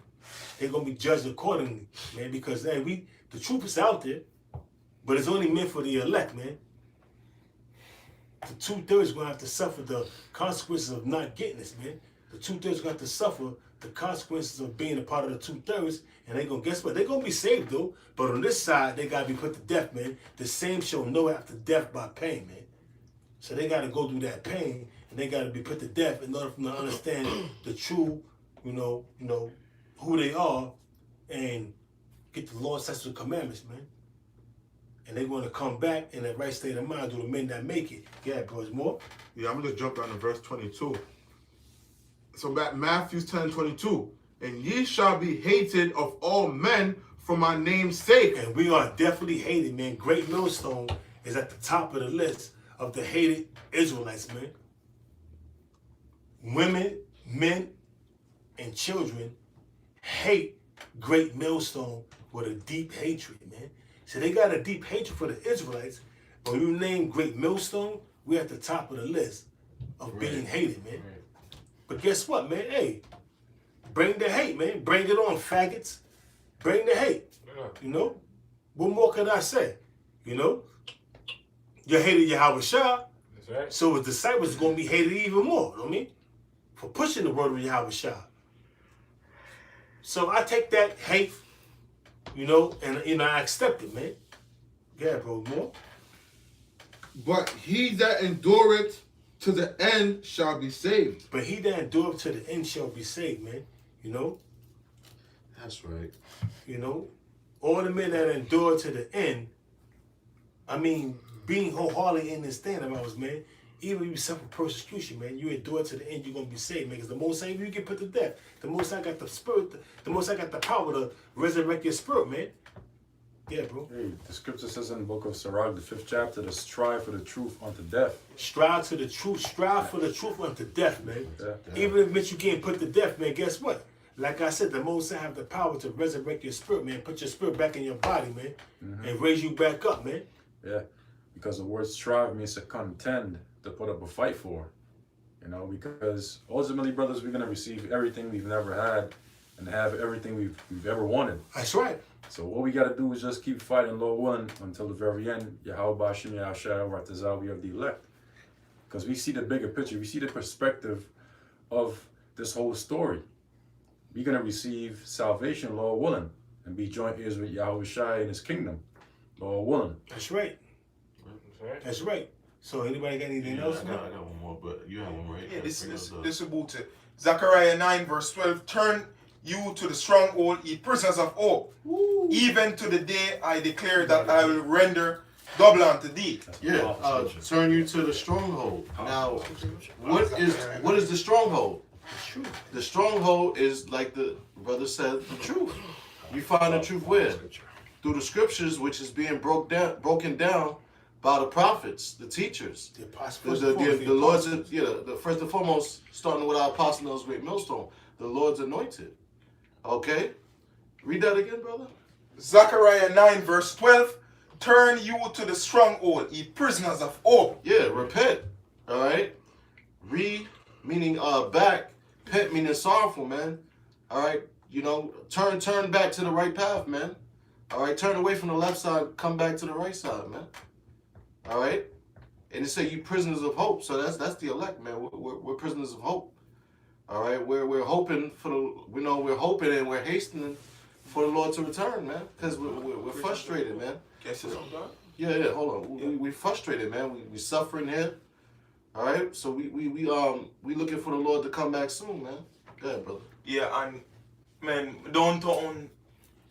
They're gonna be judged accordingly, man, because the truth is out there, but it's only meant for the elect, man. The 2/3 gonna have to suffer the consequences of not getting this, man. The 2/3 gonna have to suffer the consequences of being a part of the 2/3, and they gonna, guess what? They're gonna be saved though, but on this side they gotta be put to death, man. The same shall know after death by pain, man. So they gotta go through that pain, and they gotta be put to death in order for them to understand the true, who they are, and get the law, statutes, and commandments, man. And they're going to come back in that right state of mind, do the men that make it. Yeah, bro, it's more. Yeah, I'm going to jump down to verse 22. So back Matthew 10:22. And ye shall be hated of all men for my name's sake. And we are definitely hated, man. Great Millstone is at the top of the list of the hated Israelites, man. Women, men, and children hate Great Millstone with a deep hatred, man. So they got a deep hatred for the Israelites, but when you name Great Millstone, we're at the top of the list of being hated, man. Right. But guess what, man? Hey, bring the hate, man. Bring it on, faggots. Bring the hate. Yeah. What more can I say? You hated Yahweh Shah. That's right. So his disciples are going to be hated even more, you know what I mean? For pushing the word of Yahweh Shah. So I take that hate, and I accept it, man. Yeah, bro, more. But he that endureth to the end shall be saved. But he that endureth to the end shall be saved, man. That's right. All the men that endure to the end, I mean, being wholeheartedly in this thing about us, man. Even if you suffer persecution, man, you endure to the end, you're going to be saved, man. Because the Most High, you get put to death. The Most High got the spirit, the Most High got the power to resurrect your spirit, man. Yeah, bro. Hey, the scripture says in the book of Sirach, the 5th chapter, to strive for the truth unto death. Strive to the truth. Strive for the truth unto death, man. Yeah. Even if it means you getting put to death, man, guess what? Like I said, the Most High have the power to resurrect your spirit, man. Put your spirit back in your body, man. And raise you back up, man. Yeah. Because the word strive means to contend, to put up a fight for. Because ultimately, brothers, we're going to receive everything we've never had and have everything we've ever wanted. That's right. So what we got to do is just keep fighting, Lord willing, until the very end. Yahweh Bashim Yahshua Ratazah, we have the elect. Because we see the bigger picture. We see the perspective of this whole story. We're going to receive salvation, Lord willing, and be joint heirs with Yahweh Shai in his kingdom. Lord willing. That's right. That's right. So anybody got anything else? I got one more, but you have one, right? Yeah, this is about it. Zechariah 9 verse 12. Turn you to the stronghold, ye prisoners of hope. Even to the day I declare that I will render double unto thee. Yeah, turn you to the stronghold. Now, what is the stronghold? The stronghold is, like the brother said, the truth. You find the truth where? Through the scriptures, which is being broken down by the prophets, the teachers, The apostles. the Lord's, the first and foremost, starting with our apostle Nels Great Millstone, the Lord's anointed. Okay, read that again, brother. Zechariah 9 verse 12. Turn you to the stronghold, ye prisoners of hope. Yeah, repent. All right, meaning back, pent meaning sorrowful, man. All right, turn back to the right path, man. All right, turn away from the left side, come back to the right side, man. All right, and it say you prisoners of hope. So that's the elect, man. We're prisoners of hope. All right, we're hoping we're hoping and we're hastening for the Lord to return, man, because we're frustrated, man. Yeah, hold on. We frustrated, man. We suffering here. All right, so we looking for the Lord to come back soon, man. Go ahead, brother. Yeah, and man, downtown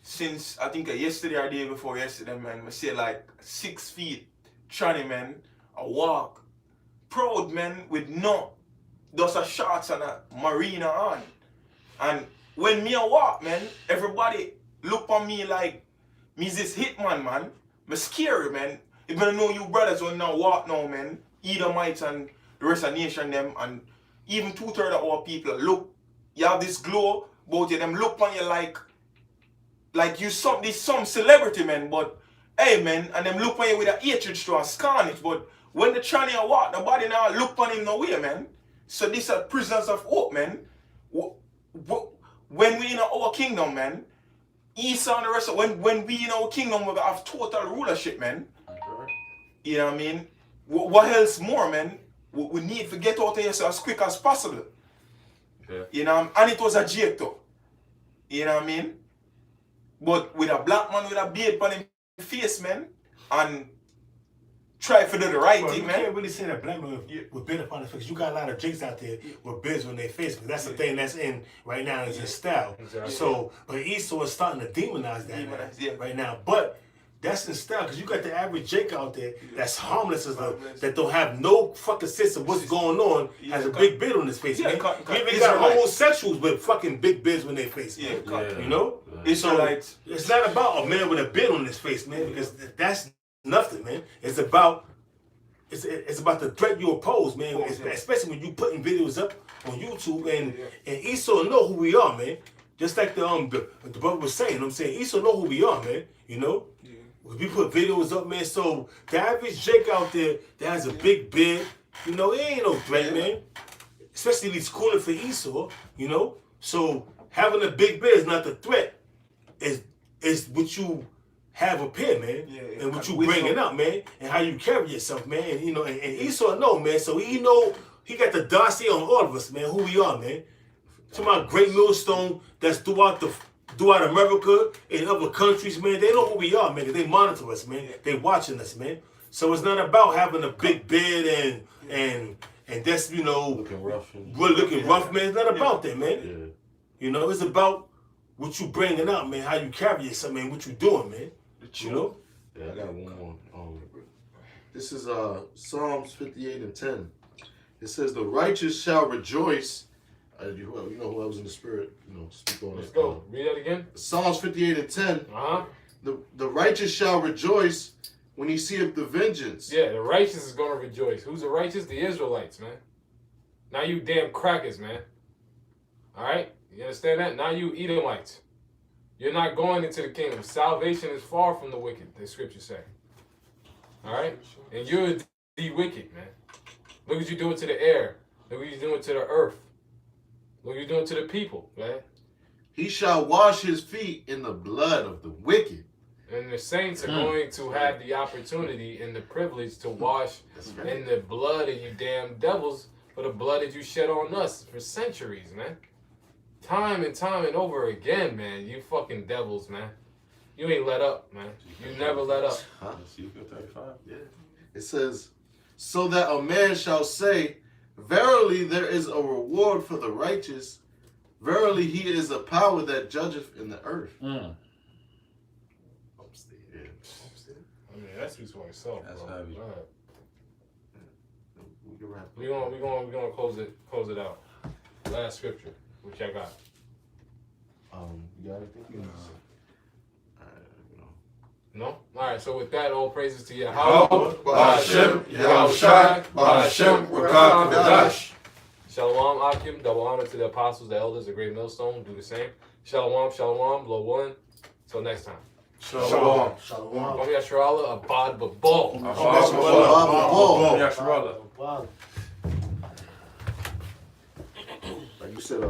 since I think yesterday or day before yesterday, man, I see like 6 feet, tranny, man, a walk, proud, man, with just a shorts and a marina on. And when me a walk, man, everybody look on me like me this hitman, man. Me scary, man. If I know you brothers will now walk now, man, Edomites and the rest of the nation them, and even 2/3 of our people look, you have this glow about you, them look on you like you some celebrity, man, but hey, man, and them look on you with a hatred to and scorn it, but when the tranny walk, nobody now look on him no way, man. So these are prisoners of hope, man. When we in our kingdom, man, Esau and the rest of when we in our kingdom, we have total rulership, man. You know what I mean? What else more, man? We need to get out of here so as quick as possible. Yeah. You know, and it was a joke too. You know what I mean? But with a black man with a beard on his face, man, and try to do the right thing, You man. can't really say that black man with beard upon his face. You got a lot of jakes out there with beards on their face, because that's the thing that's in right now is his style. Exactly. So, but Esau is starting to demonize that right now. But that's in style, because you got the average Jake out there that's harmless as that don't have no fucking sense of what's going on, has a big beard on his face, man. You even got homosexuals with fucking big beards on their face, man. You know? So it's not about a man with a beard on his face, man, because that's nothing, man. It's about the threat you oppose, man. Especially when you putting videos up on YouTube, and Esau know who we are, man. Just like the brother was saying, I'm saying Esau know who we are, man. You know, we put videos up, man. So the average Jake out there that has a big beard, you know, it ain't no threat, man. Especially if it's cooler for Esau, you know. So having a big beard is not the threat. Is what you have up here, man, and what you bringing up, man, and how you carry yourself, man. And, you know, and Esau know, man. So he got the dossier on all of us, man. Who we are, man. To my great millstone that's throughout America and other countries, man. They know who we are, man. They monitor us, man. They watching us, man. So it's not about having a big beard and that's, you know, Looking rough, man. It's not about that, man. Yeah. You know, it's about what you bringing up, man. How you carry yourself, man. What you doing, man. You know? Yeah, I got one more. This is Psalms 58:10. It says, "The righteous shall rejoice." You know who I was in the spirit. You know, speak on Let's it. go. Read that again. Psalms 58:10. The righteous shall rejoice when he seeth the vengeance. Yeah, the righteous is gonna rejoice. Who's the righteous? The Israelites, man. Now you damn crackers, man. All right, you understand that? Now you Edomites. You're not going into the kingdom. Salvation is far from the wicked, the scriptures say. All right? And you're the wicked, man. Look what you're doing to the air. Look what you're doing to the earth. Look what you're doing to the people, man. He shall wash his feet in the blood of the wicked. And the saints are going to have the opportunity and the privilege to wash in the blood of you damn devils, for the blood that you shed on us for centuries, man. Time and over again, man. You fucking devils, man. You ain't let up, man. You never let up. Ezekiel 35. Yeah. It says, so that a man shall say, verily there is a reward for the righteous. Verily he is a power that judgeth in the earth. Upstairs. Yeah. I mean, that speaks for itself, That's bro. heavy. All right. We can wrap We gonna close it out. Last scripture, which I got. You got anything? No. No? Alright, so with that, all praises to Yahweh. Ba'ashem, Yahushai, Ba'ashem, Rakah Kadash. Shalom, Akim. Double honor to the apostles, the elders, the great millstone. Do the same. Shalom, shalom, Lord willing. Till next time. Shalom. Shalom. Om Yasharallah, Abad Babal. Yasharallah. Wow. Like you said,